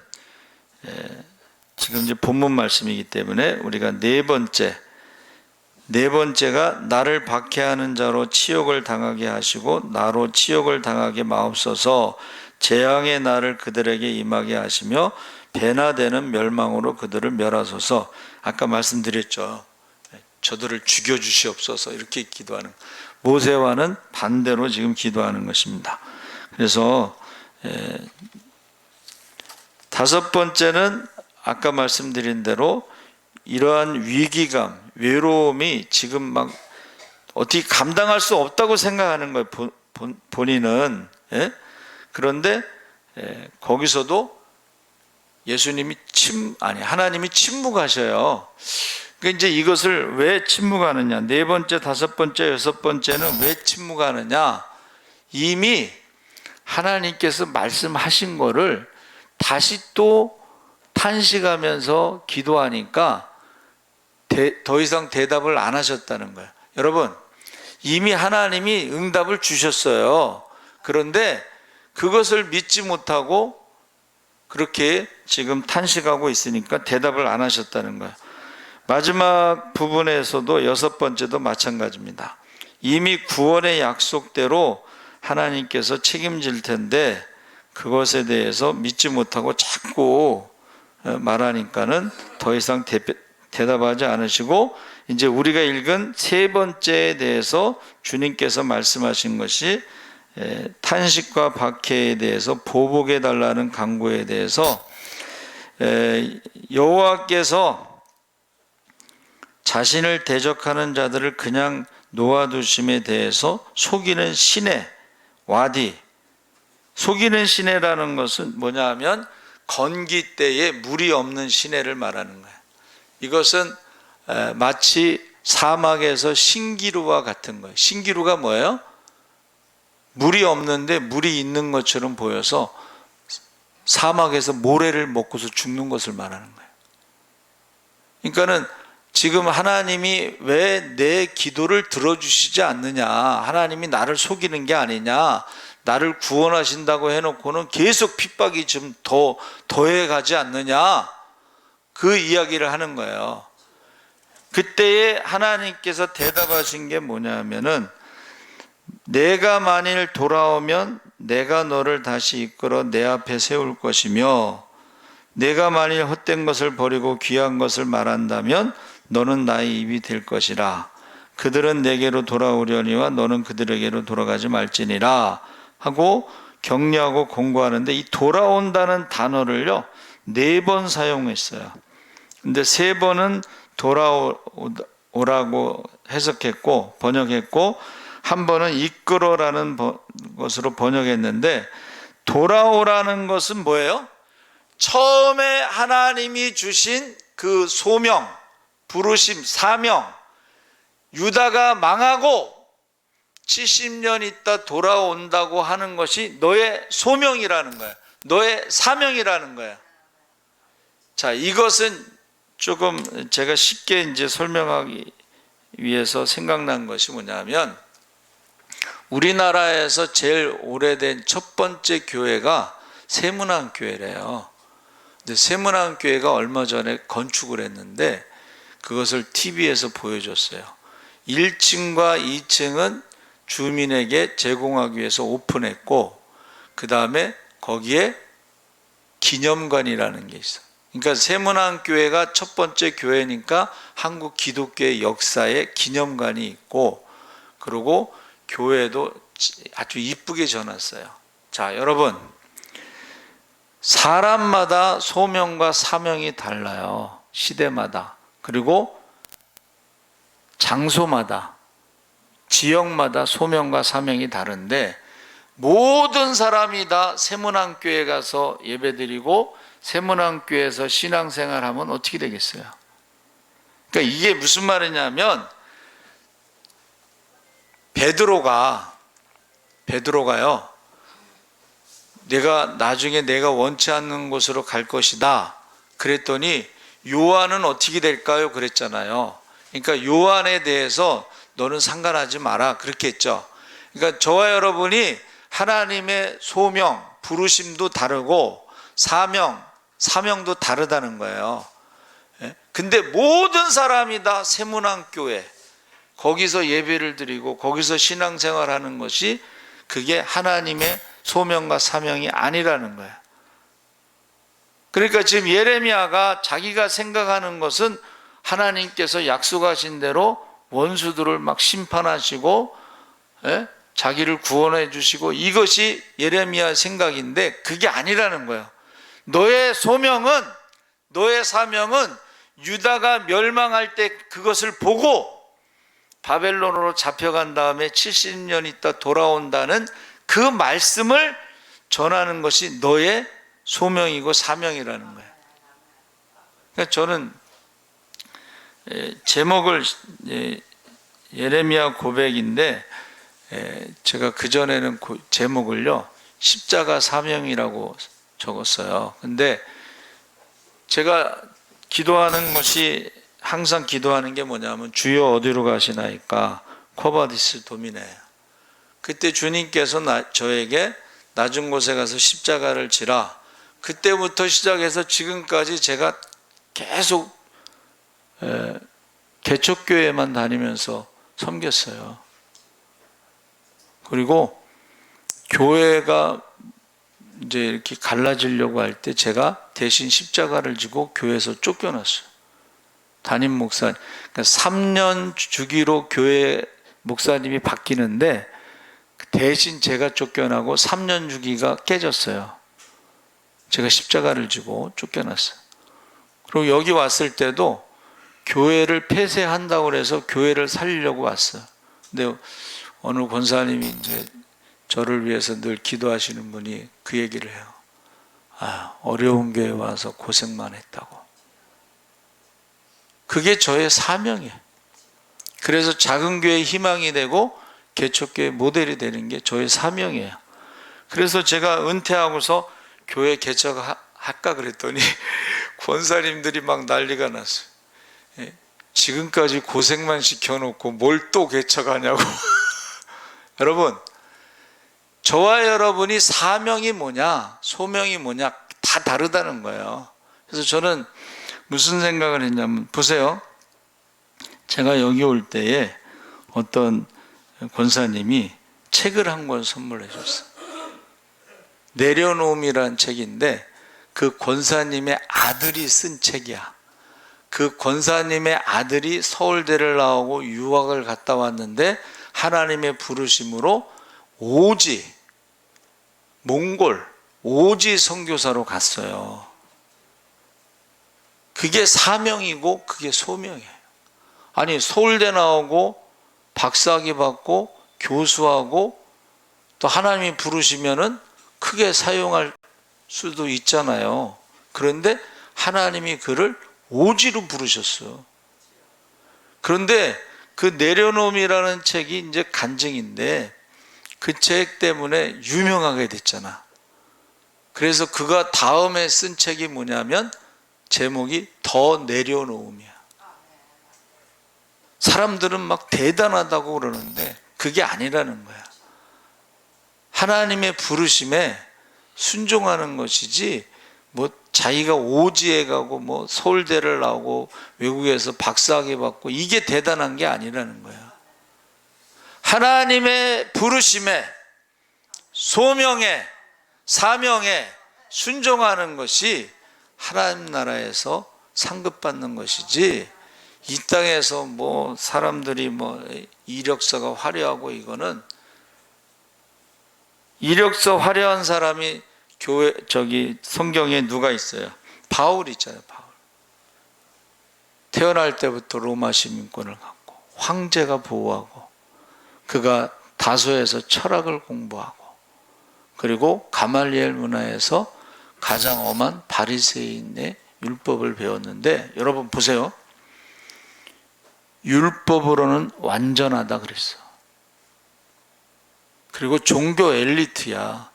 지금 이제 본문 말씀이기 때문에 우리가 네 번째가 나를 박해하는 자로 치욕을 당하게 하시고 나로 치욕을 당하게 마옵소서. 재앙의 날을 그들에게 임하게 하시며 배나 되는 멸망으로 그들을 멸하소서. 아까 말씀드렸죠. 저들을 죽여주시옵소서, 이렇게 기도하는, 모세와는 반대로 지금 기도하는 것입니다. 그래서 다섯 번째는 아까 말씀드린 대로 이러한 위기감, 외로움이 지금 막 어떻게 감당할 수 없다고 생각하는 거예요, 본인은. 그런데 거기서도 하나님이 침묵하셔요. 그러니까 이제 이것을 왜 침묵하느냐, 네 번째, 다섯 번째, 여섯 번째는 왜 침묵하느냐. 이미 하나님께서 말씀하신 거를 다시 또 탄식하면서 기도하니까 더 이상 대답을 안 하셨다는 거예요. 여러분, 이미 하나님이 응답을 주셨어요. 그런데 그것을 믿지 못하고 그렇게 지금 탄식하고 있으니까 대답을 안 하셨다는 거예요. 마지막 부분에서도 6번째도 마찬가지입니다. 이미 구원의 약속대로 하나님께서 책임질 텐데 그것에 대해서 믿지 못하고 자꾸 말하니까는 더 이상 대답하지 않으시고, 이제 우리가 읽은 3번째에 대해서 주님께서 말씀하신 것이 탄식과 박해에 대해서 보복해 달라는 간구에 대해서 여호와께서 자신을 대적하는 자들을 그냥 놓아두심에 대해서 속이는 시내, 와디, 속이는 시내라는 것은 뭐냐 하면 건기 때에 물이 없는 시내를 말하는 거예요. 이것은 마치 사막에서 신기루와 같은 거예요. 신기루가 뭐예요? 물이 없는데 물이 있는 것처럼 보여서 사막에서 모래를 먹고서 죽는 것을 말하는 거예요. 그러니까는 지금 하나님이 왜 내 기도를 들어주시지 않느냐, 하나님이 나를 속이는 게 아니냐, 나를 구원하신다고 해놓고는 계속 핍박이 좀 더해가지 않느냐, 그 이야기를 하는 거예요. 그때에 하나님께서 대답하신 게 뭐냐면은, 내가 만일 돌아오면 내가 너를 다시 이끌어 내 앞에 세울 것이며, 내가 만일 헛된 것을 버리고 귀한 것을 말한다면 너는 나의 입이 될 것이라. 그들은 내게로 돌아오려니와 너는 그들에게로 돌아가지 말지니라 하고 격려하고 공고하는데, 이 돌아온다는 단어를요 4번 사용했어요. 근데 3번은 돌아오라고 해석했고 번역했고, 한 번은 이끌어라는 것으로 번역했는데, 돌아오라는 것은 뭐예요? 처음에 하나님이 주신 그 소명, 부르심, 사명, 유다가 망하고 70년 있다 돌아온다고 하는 것이 너의 소명이라는 거야. 너의 사명이라는 거야. 자, 이것은 조금 제가 쉽게 이제 설명하기 위해서 생각난 것이 뭐냐면, 우리나라에서 제일 오래된 첫 번째 교회가 세문안교회래요. 근데 세문안교회가 얼마 전에 건축을 했는데 그것을 TV에서 보여줬어요. 1층과 2층은 주민에게 제공하기 위해서 오픈했고, 그 다음에 거기에 기념관이라는 게 있어요. 그러니까 세문안교회가 첫 번째 교회니까 한국 기독교의 역사에 기념관이 있고, 그리고 교회도 아주 이쁘게 져놨어요. 자, 여러분, 사람마다 소명과 사명이 달라요. 시대마다, 그리고 장소마다, 지역마다 소명과 사명이 다른데, 모든 사람이 다 세문안교회 가서 예배드리고 세문안교회에서 신앙생활하면 어떻게 되겠어요? 그러니까 이게 무슨 말이냐면, 베드로가요, 나중에 내가 원치 않는 곳으로 갈 것이다 그랬더니, 요한은 어떻게 될까요? 그랬잖아요. 그러니까 요한에 대해서 너는 상관하지 마라 그렇게 했죠. 그러니까 저와 여러분이 하나님의 소명, 부르심도 다르고 사명도 다르다는 거예요. 근데 모든 사람이 다 세문안교회 거기서 예배를 드리고 거기서 신앙생활하는 것이, 그게 하나님의 소명과 사명이 아니라는 거예요. 그러니까 지금 예레미야가 자기가 생각하는 것은 하나님께서 약속하신 대로 원수들을 막 심판하시고 자기를 구원해 주시고, 이것이 예레미야 생각인데 그게 아니라는 거예요. 너의 소명은, 너의 사명은 유다가 멸망할 때 그것을 보고 바벨론으로 잡혀간 다음에 70년 있다 돌아온다는 그 말씀을 전하는 것이 너의 소명이고 사명이라는 거예요. 그러니까 저는 제목을 예레미야 고백인데, 제가 그전에는 제목을요 십자가 사명이라고 적었어요. 근데 제가 기도하는 것이, 항상 기도하는 게 뭐냐면 주여 어디로 가시나이까 코바디스 도미네. 그때 주님께서 저에게 낮은 곳에 가서 십자가를 지라. 그때부터 시작해서 지금까지 제가 계속 개척교회만 다니면서 섬겼어요. 그리고 교회가 이제 이렇게 갈라지려고 할 때 제가 대신 십자가를 지고 교회에서 쫓겨났어요. 담임 목사님. 그러니까 3년 주기로 교회 목사님이 바뀌는데 대신 제가 쫓겨나고 3년 주기가 깨졌어요. 제가 십자가를 지고 쫓겨났어요. 그리고 여기 왔을 때도 교회를 폐쇄한다고 해서 교회를 살리려고 왔어요. 근데 어느 권사님이 이제 저를 위해서 늘 기도하시는 분이 그 얘기를 해요. 어려운 교회 와서 고생만 했다고. 그게 저의 사명이에요. 그래서 작은 교회의 희망이 되고 개척교회 모델이 되는 게 저의 사명이에요. 그래서 제가 은퇴하고서 교회 개척할까 그랬더니 권사님들이 막 난리가 났어요. 지금까지 고생만 시켜놓고 뭘 또 개척하냐고. 여러분, 저와 여러분이 사명이 뭐냐, 소명이 뭐냐 다 다르다는 거예요. 그래서 저는 무슨 생각을 했냐면, 보세요. 제가 여기 올 때에 어떤 권사님이 책을 한 권 선물해 줬어요. 내려놓음이라는 책인데 그 권사님의 아들이 쓴 책이야. 그 권사님의 아들이 서울대를 나오고 유학을 갔다 왔는데 하나님의 부르심으로 오지, 몽골, 오지 선교사로 갔어요. 그게 사명이고 그게 소명이에요. 아니, 서울대 나오고 박사학위 받고 교수하고 또 하나님이 부르시면은 크게 사용할 수도 있잖아요. 그런데 하나님이 그를 오지로 부르셨어요. 그런데 그 내려놓음이라는 책이 이제 간증인데 그 책 때문에 유명하게 됐잖아. 그래서 그가 다음에 쓴 책이 뭐냐면 제목이 더 내려놓음이야. 사람들은 막 대단하다고 그러는데 그게 아니라는 거야. 하나님의 부르심에 순종하는 것이지 뭐 자기가 오지에 가고 뭐 서울대를 나오고 외국에서 박사학위 받고 이게 대단한 게 아니라는 거야. 하나님의 부르심에 소명에 사명에 순종하는 것이 하나님 나라에서 상급받는 것이지 이 땅에서 뭐 사람들이 뭐 이력서가 화려하고 이거는 이력서 화려한 사람이 교회 성경에 누가 있어요? 바울 있잖아요. 바울. 태어날 때부터 로마 시민권을 갖고 황제가 보호하고 그가 다소에서 철학을 공부하고 그리고 가말리엘 문화에서 가장 엄한 바리새인의 율법을 배웠는데 여러분 보세요. 율법으로는 완전하다 그랬어. 그리고 종교 엘리트야.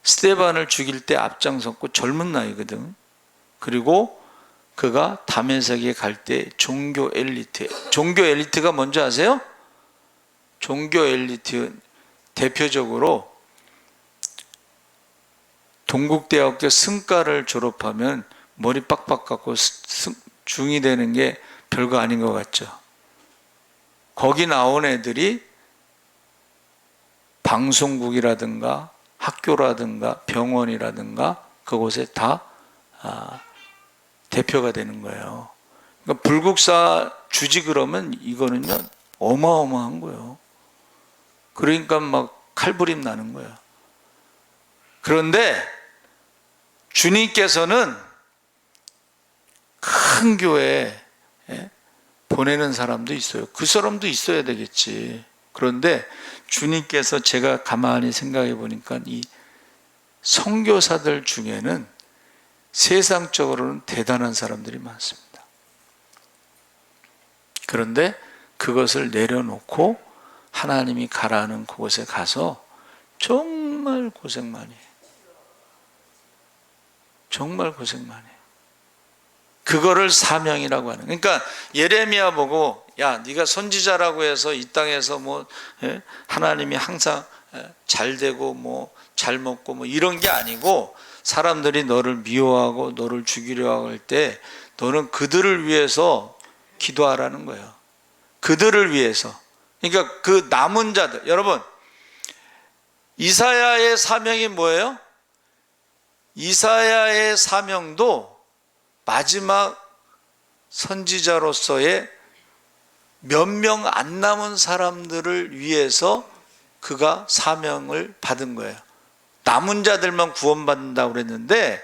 스데반을 죽일 때 앞장섰고 젊은 나이거든. 그리고 그가 다메섹에 갈 때 종교 엘리트. 종교 엘리트가 뭔지 아세요? 종교 엘리트 대표적으로 동국대학교 승과를 졸업하면 머리 빡빡 깎고 중이 되는 게 별거 아닌 것 같죠. 거기 나온 애들이 방송국이라든가 학교라든가 병원이라든가 그곳에 다 대표가 되는 거예요. 그러니까 불국사 주지 그러면 이거는요 어마어마한 거예요. 그러니까 막 칼부림 나는 거예요. 그런데 주님께서는 큰 교회에 보내는 사람도 있어요. 그 사람도 있어야 되겠지. 그런데 주님께서 제가 가만히 생각해 보니까 이 선교사들 중에는 세상적으로는 대단한 사람들이 많습니다. 그런데 그것을 내려놓고 하나님이 가라는 그곳에 가서 정말 고생 많이 해요. 정말 고생 많이 해요. 그거를 사명이라고 하는. 그러니까 예레미야 보고 야, 네가 선지자라고 해서 이 땅에서 뭐 하나님이 항상 잘 되고 뭐 잘 먹고 뭐 이런 게 아니고, 사람들이 너를 미워하고 너를 죽이려 할 때 너는 그들을 위해서 기도하라는 거예요. 그들을 위해서. 그러니까 그 남은 자들, 여러분, 이사야의 사명이 뭐예요? 이사야의 사명도 마지막 선지자로서의 몇 명 안 남은 사람들을 위해서 그가 사명을 받은 거예요. 남은 자들만 구원받는다고 그랬는데,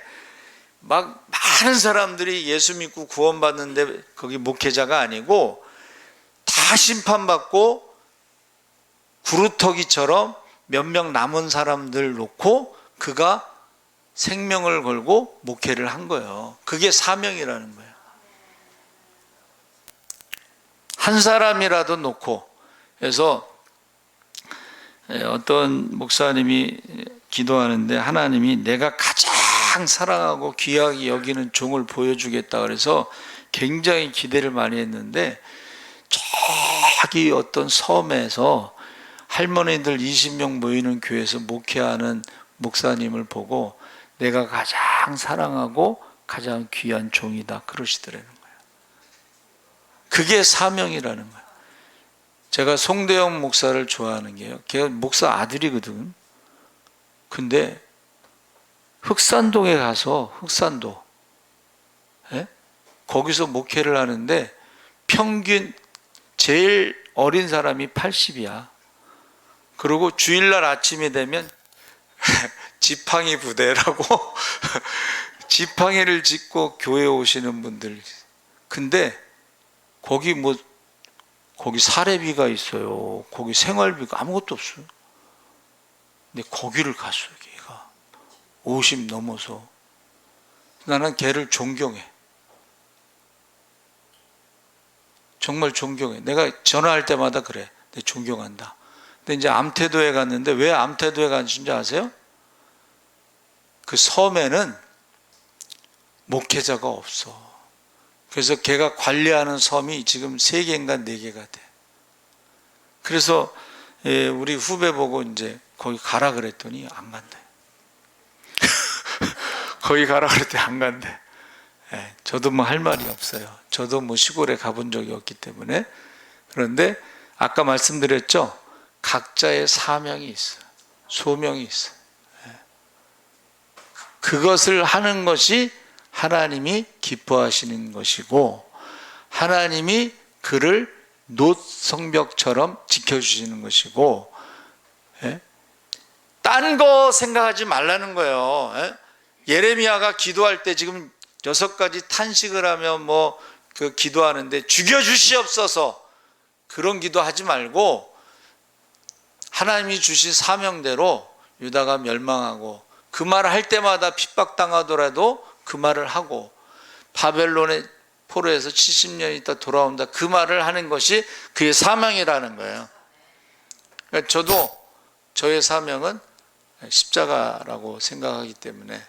막 많은 사람들이 예수 믿고 구원받는데 거기 목회자가 아니고 다 심판받고 구루터기처럼 몇 명 남은 사람들 놓고 그가 생명을 걸고 목회를 한 거예요. 그게 사명이라는 거예요. 한 사람이라도 놓고. 그래서 어떤 목사님이 기도하는데 하나님이 내가 가장 사랑하고 귀하게 여기는 종을 보여주겠다 그래서 굉장히 기대를 많이 했는데, 저기 어떤 섬에서 할머니들 20명 모이는 교회에서 목회하는 목사님을 보고 내가 가장 사랑하고 가장 귀한 종이다 그러시더라는 거예요. 그게 사명이라는 거예요. 제가 송대영 목사를 좋아하는 게요, 걔가 목사 아들이거든. 근데 흑산동에 가서, 흑산도 거기서 목회를 하는데 평균 제일 어린 사람이 80이야. 그리고 주일날 아침이 되면 지팡이 부대라고 지팡이를 짚고 교회에 오시는 분들. 근데 거기 거기 사례비가 있어요. 거기 생활비가 아무것도 없어요. 근데 거기를 갔어요. 걔가 50 넘어서. 나는 걔를 존경해. 정말 존경해. 내가 전화할 때마다 그래. 내가 존경한다. 근데 이제 암태도에 갔는데, 왜 암태도에 갔는지 아세요? 그 섬에는 목회자가 없어. 그래서 걔가 관리하는 섬이 지금 3개인가 4개가 돼. 그래서 우리 후배 보고 이제 거기 가라 그랬더니 안 간대. 거기 가라 그랬더니 안 간대. 저도 뭐 할 말이 없어요. 저도 뭐 시골에 가본 적이 없기 때문에. 그런데 아까 말씀드렸죠, 각자의 사명이 있어요. 소명이 있어요. 그것을 하는 것이 하나님이 기뻐하시는 것이고, 하나님이 그를 놋성벽처럼 지켜주시는 것이고, 딴 거 생각하지 말라는 거예요. 예레미야가 기도할 때 지금 6가지 탄식을 하며 그 기도하는데, 죽여주시옵소서 그런 기도하지 말고 하나님이 주신 사명대로 유다가 멸망하고, 그 말을 할 때마다 핍박당하더라도 그 말을 하고, 바벨론의 포로에서 70년 있다 돌아온다 그 말을 하는 것이 그의 사명이라는 거예요. 그러니까 저도 저의 사명은 십자가라고 생각하기 때문에,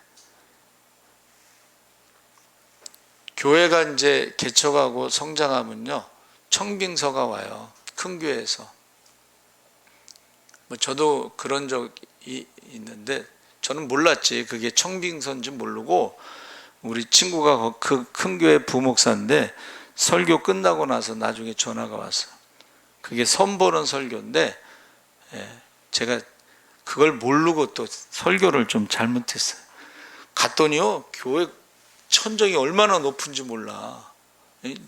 교회가 이제 개척하고 성장하면요, 청빙서가 와요. 큰 교회에서. 저도 그런 적이 있는데 저는 몰랐지. 그게 청빙서인지 모르고, 우리 친구가 그 큰 교회 부목사인데 설교 끝나고 나서 나중에 전화가 왔어. 그게 선보는 설교인데, 제가 그걸 모르고 또 설교를 좀 잘못했어요. 갔더니요, 교회 천정이 얼마나 높은지 몰라.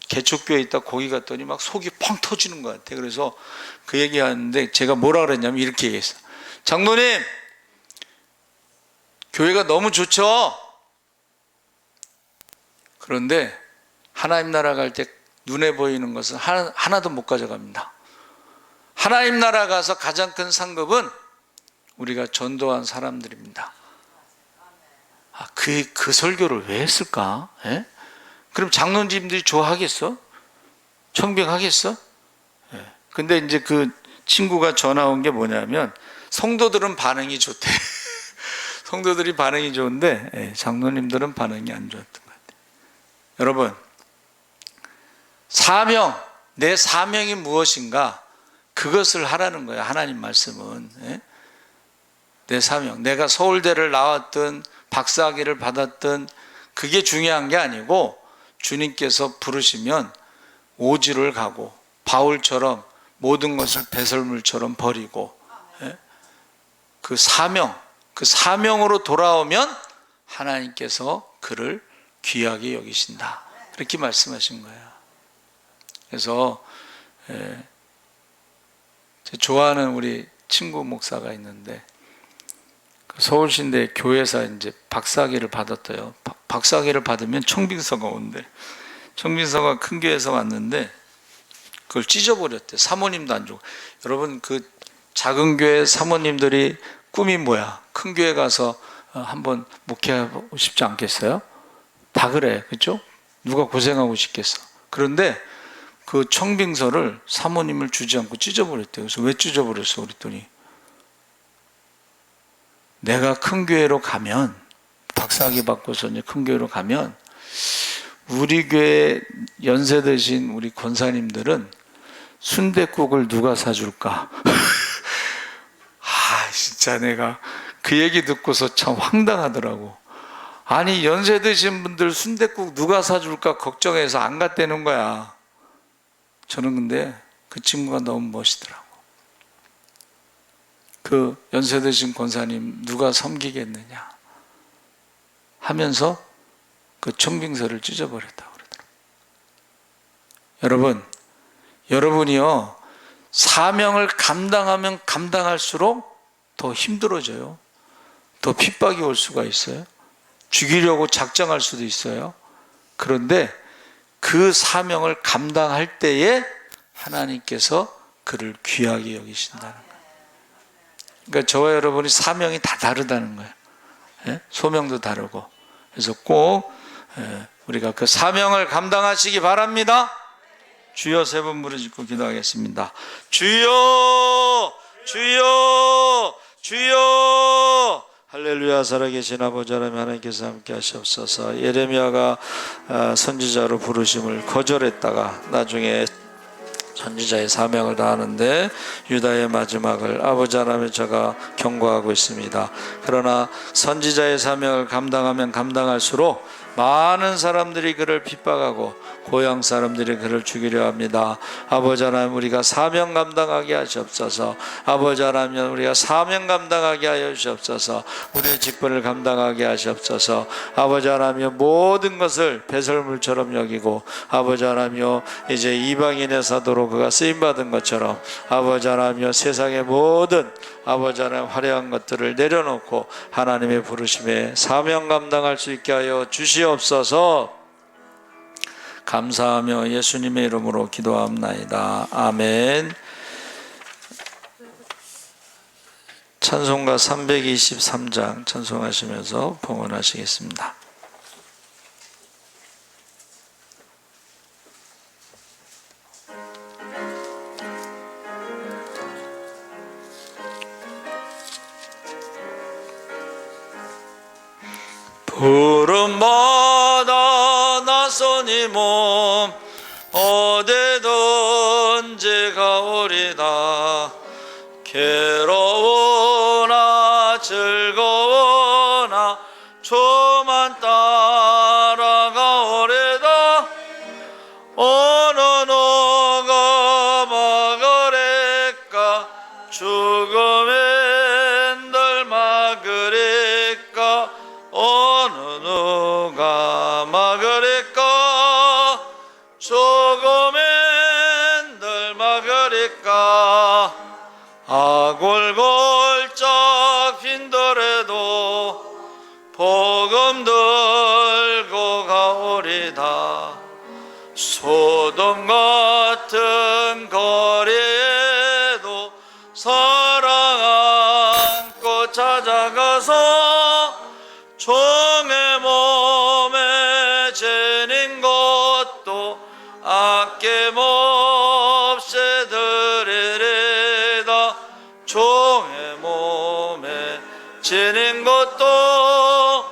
개척교회에 있다 거기 갔더니 막 속이 펑 터지는 것 같아. 그래서 그 얘기하는데 제가 뭐라 그랬냐면 이렇게 얘기했어. 장로님, 교회가 너무 좋죠. 그런데 하나님 나라 갈 때 눈에 보이는 것은 하나도 못 가져갑니다. 하나님 나라 가서 가장 큰 상급은 우리가 전도한 사람들입니다. 그 설교를 왜 했을까? 그럼 장로님들이 좋아하겠어? 청빙하겠어? 근데 이제 그 친구가 전화 온 게 뭐냐면, 성도들은 반응이 좋대. 성도들이 반응이 좋은데 장로님들은 반응이 안 좋았던 것 같아요. 여러분, 사명, 내 사명이 무엇인가? 그것을 하라는 거예요. 하나님 말씀은. 예? 내 사명, 내가 서울대를 나왔든 박사학위를 받았든 그게 중요한 게 아니고, 주님께서 부르시면 오지를 가고 바울처럼 모든 것을 배설물처럼 버리고, 예? 그 사명으로 돌아오면 하나님께서 그를 귀하게 여기신다, 그렇게 말씀하신 거예요. 그래서 제가 좋아하는 우리 친구 목사가 있는데, 서울신대 교회에서 이제 박사학위를 받았대요. 박사학위를 받으면 청빙서가 온대. 청빙서가 큰 교회에서 왔는데 그걸 찢어버렸대. 사모님도 안 주고. 여러분, 그 작은 교회 사모님들이 꿈이 뭐야? 큰 교회 가서 한번 목회하고 싶지 않겠어요? 다 그래, 그렇죠? 누가 고생하고 싶겠어. 그런데 그 청빙서를 사모님을 주지 않고 찢어버렸대요. 그래서 왜 찢어버렸어 그랬더니, 내가 큰 교회로 가면, 박사학위 받고서 이제 큰 교회로 가면 우리 교회 연세 드신 우리 권사님들은 순댓국을 누가 사줄까? 진짜 내가 그 얘기 듣고서 참 황당하더라고. 아니, 연세 드신 분들 순댓국 누가 사줄까 걱정해서 안 갔다는 거야. 저는 근데 그 친구가 너무 멋있더라고. 그 연세 드신 권사님 누가 섬기겠느냐 하면서 그 청빙서를 찢어버렸다고 그러더라고요. 여러분, 여러분이요, 사명을 감당하면 감당할수록 더 힘들어져요. 더 핍박이 올 수가 있어요. 죽이려고 작정할 수도 있어요. 그런데 그 사명을 감당할 때에 하나님께서 그를 귀하게 여기신다는 거예요. 그러니까 저와 여러분이 사명이 다 다르다는 거예요. 예? 소명도 다르고. 그래서 꼭 우리가 그 사명을 감당하시기 바랍니다. 주여 세 번 부르짖고 기도하겠습니다. 주여, 주여, 주여. 할렐루야. 살아계신 아버지 하나님, 하나님께서 함께 하시옵소서. 예레미야가 선지자로 부르심을 거절했다가 나중에 선지자의 사명을 다하는데 유다의 마지막을 아버지 하나님의 저가 경고하고 있습니다. 그러나 선지자의 사명을 감당하면 감당할수록 많은 사람들이 그를 핍박하고 고향 사람들이 그를 죽이려 합니다. 아버지 하나님, 우리가 사명 감당하게 하시옵소서. 아버지 하나님, 우리가 사명 감당하게 하여 주시옵소서. 우리의 직분을 감당하게 하시옵소서. 아버지 하나님, 모든 것을 배설물처럼 여기고, 아버지 하나님, 이제 이방인의 사도로 그가 쓰임받은 것처럼 아버지 하나님, 세상의 모든 아버지 하나님 화려한 것들을 내려놓고 하나님의 부르심에 사명 감당할 수 있게 하여 주시옵소서. 감사하며 예수님의 이름으로 기도합나이다. 아멘. 찬송가 323장 찬송하시면서 봉헌하시겠습니다. 부름받아 나서니 몸 어디든지 가오리다. 괴로우나 즐거우나 주만 따라가오리다. 어느 누가 막으리까 죽음인들 막으리까. 어느 누가 막으리까 죽음인들 막으리까. 아골골짝 빈들에도 복음 들고 가오리다. 소돔 같은 거리에도 사랑 안고 찾아가서 종의 몸에 지닌 것도 아낌없이 드리리다. 종의 몸에 지닌 것도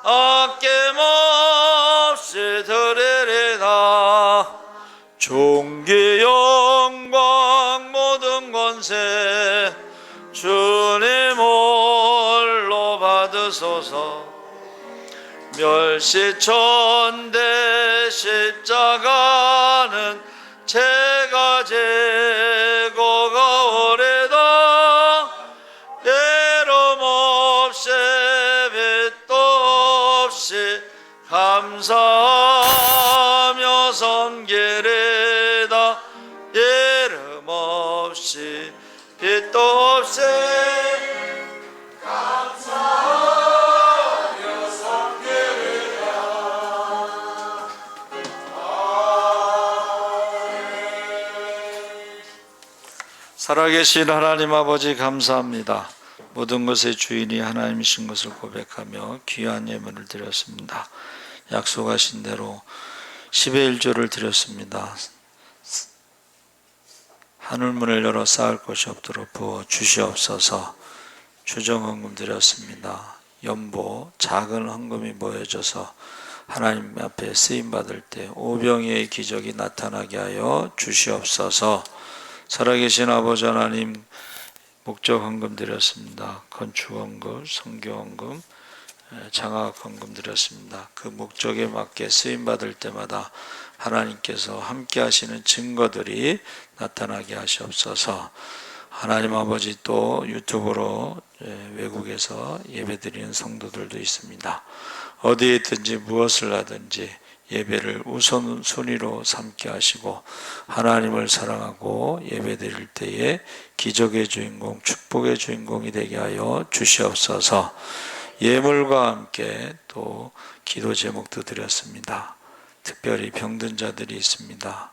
아낌없이 드리리다. 존귀 영광 모든 권세 주님 홀로 받으소서. 멸시천대 십자가는 제가 제거가 오래다. 예름 없이 빛도 없이 감사하며 섬기리다. 예름 없이 빛도 없이 감사하며 섬기리다. 살아계신 하나님 아버지 감사합니다. 모든 것의 주인이 하나님이신 것을 고백하며 귀한 예물을 드렸습니다. 약속하신 대로 10의 1조를 드렸습니다. 하늘문을 열어 쌓을 곳이 없도록 부어 주시옵소서. 주정헌금 드렸습니다. 연보 작은 헌금이 모여져서 하나님 앞에 쓰임받을 때 오병이의 기적이 나타나게 하여 주시옵소서. 살아계신 아버지 하나님, 목적 헌금 드렸습니다. 건축 헌금, 선교 헌금, 장학 헌금 드렸습니다. 그 목적에 맞게 쓰임 받을 때마다 하나님께서 함께 하시는 증거들이 나타나게 하시옵소서. 하나님 아버지, 또 유튜브로 외국에서 예배드리는 성도들도 있습니다. 어디에 있든지 무엇을 하든지 예배를 우선순위로 삼게 하시고 하나님을 사랑하고 예배드릴 때에 기적의 주인공, 축복의 주인공이 되게 하여 주시옵소서. 예물과 함께 또 기도 제목도 드렸습니다. 특별히 병든 자들이 있습니다.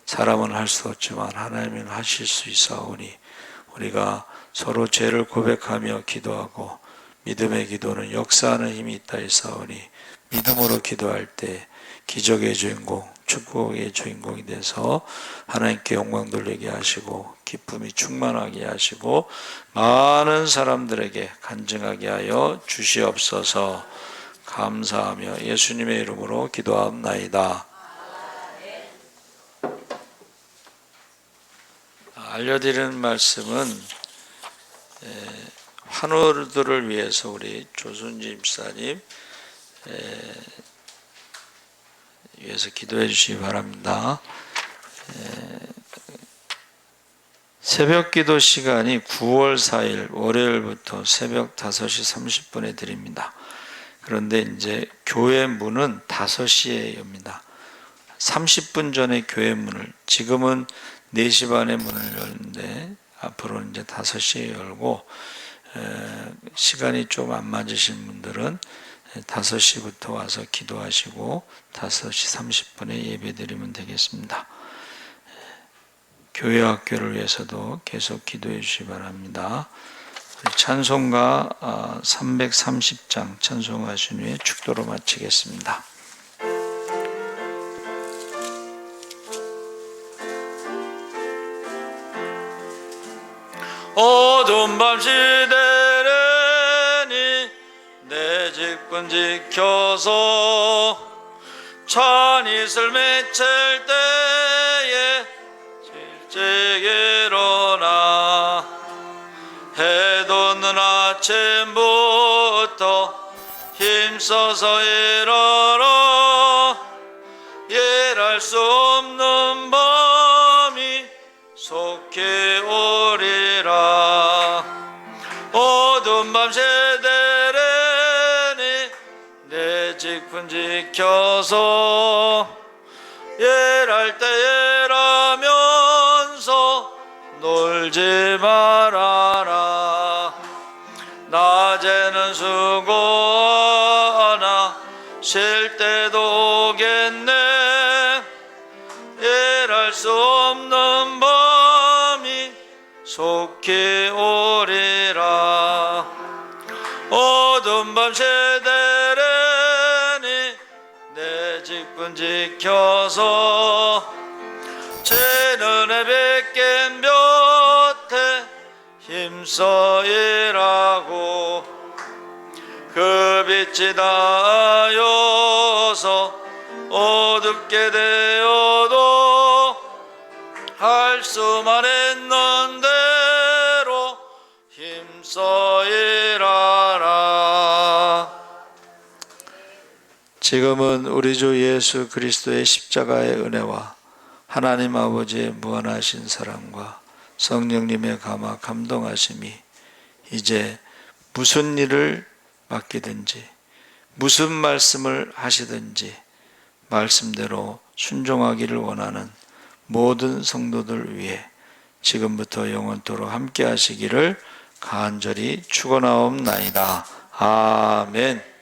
사람은 할 수 없지만 하나님은 하실 수 있사오니 우리가 서로 죄를 고백하며 기도하고 믿음의 기도는 역사하는 힘이 있다 했사오니 믿음으로 기도할 때 기적의 주인공, 축복의 주인공이 돼서 하나님께 영광 돌리게 하시고 기쁨이 충만하게 하시고 많은 사람들에게 간증하게 하여 주시옵소서. 감사하며 예수님의 이름으로 기도합나이다. 알려드리는 말씀은 환우들을 위해서 우리 조순지 집사님 위해서 기도해 주시기 바랍니다. 새벽 기도 시간이 9월 4일 월요일부터 새벽 5시 30분에 드립니다. 그런데 이제 교회 문은 5시에 엽니다. 30분 전에 교회 문을, 지금은 4시 반에 문을 열는데 앞으로는 이제 5시에 열고, 시간이 좀 안 맞으신 분들은 5시부터 와서 기도하시고 5시 30분에 예배 드리면 되겠습니다. 교회 학교를 위해서도 계속 기도해 주시기 바랍니다. 찬송가 330장 찬송하신 후에 축도로 마치겠습니다. 어두운 밤 시대니 내 직분 지켜서 찬 이슬 맺힐 때에 일찍 일어나 해 돋는 아침부터 힘써서 일어라. 일할 수 없는 밤이 속히 오리라. 어두운 밤 세대래니 내 직분 지켜서 일할 때 일하면서 놀지 말아라. 낮에는 수고하나 쉴 때도 오겠네. 일할 수 없는 밤이 속히 오리라. 어두운 밤 세대래니 내 직분 지켜서 제 눈에 뵙겐 볕에 힘써 일하고 그 빛이 닿아여서 어둡게 되어도 할 수만 있는 대로 힘써 일하라. 지금은 우리 주 예수 그리스도의 십자가의 은혜와 하나님 아버지의 무한하신 사랑과 성령님의 감화 감동하심이 이제 무슨 일을 맡기든지 무슨 말씀을 하시든지 말씀대로 순종하기를 원하는 모든 성도들 위해 지금부터 영원토록 함께 하시기를 간절히 축원하옵나이다. 아멘.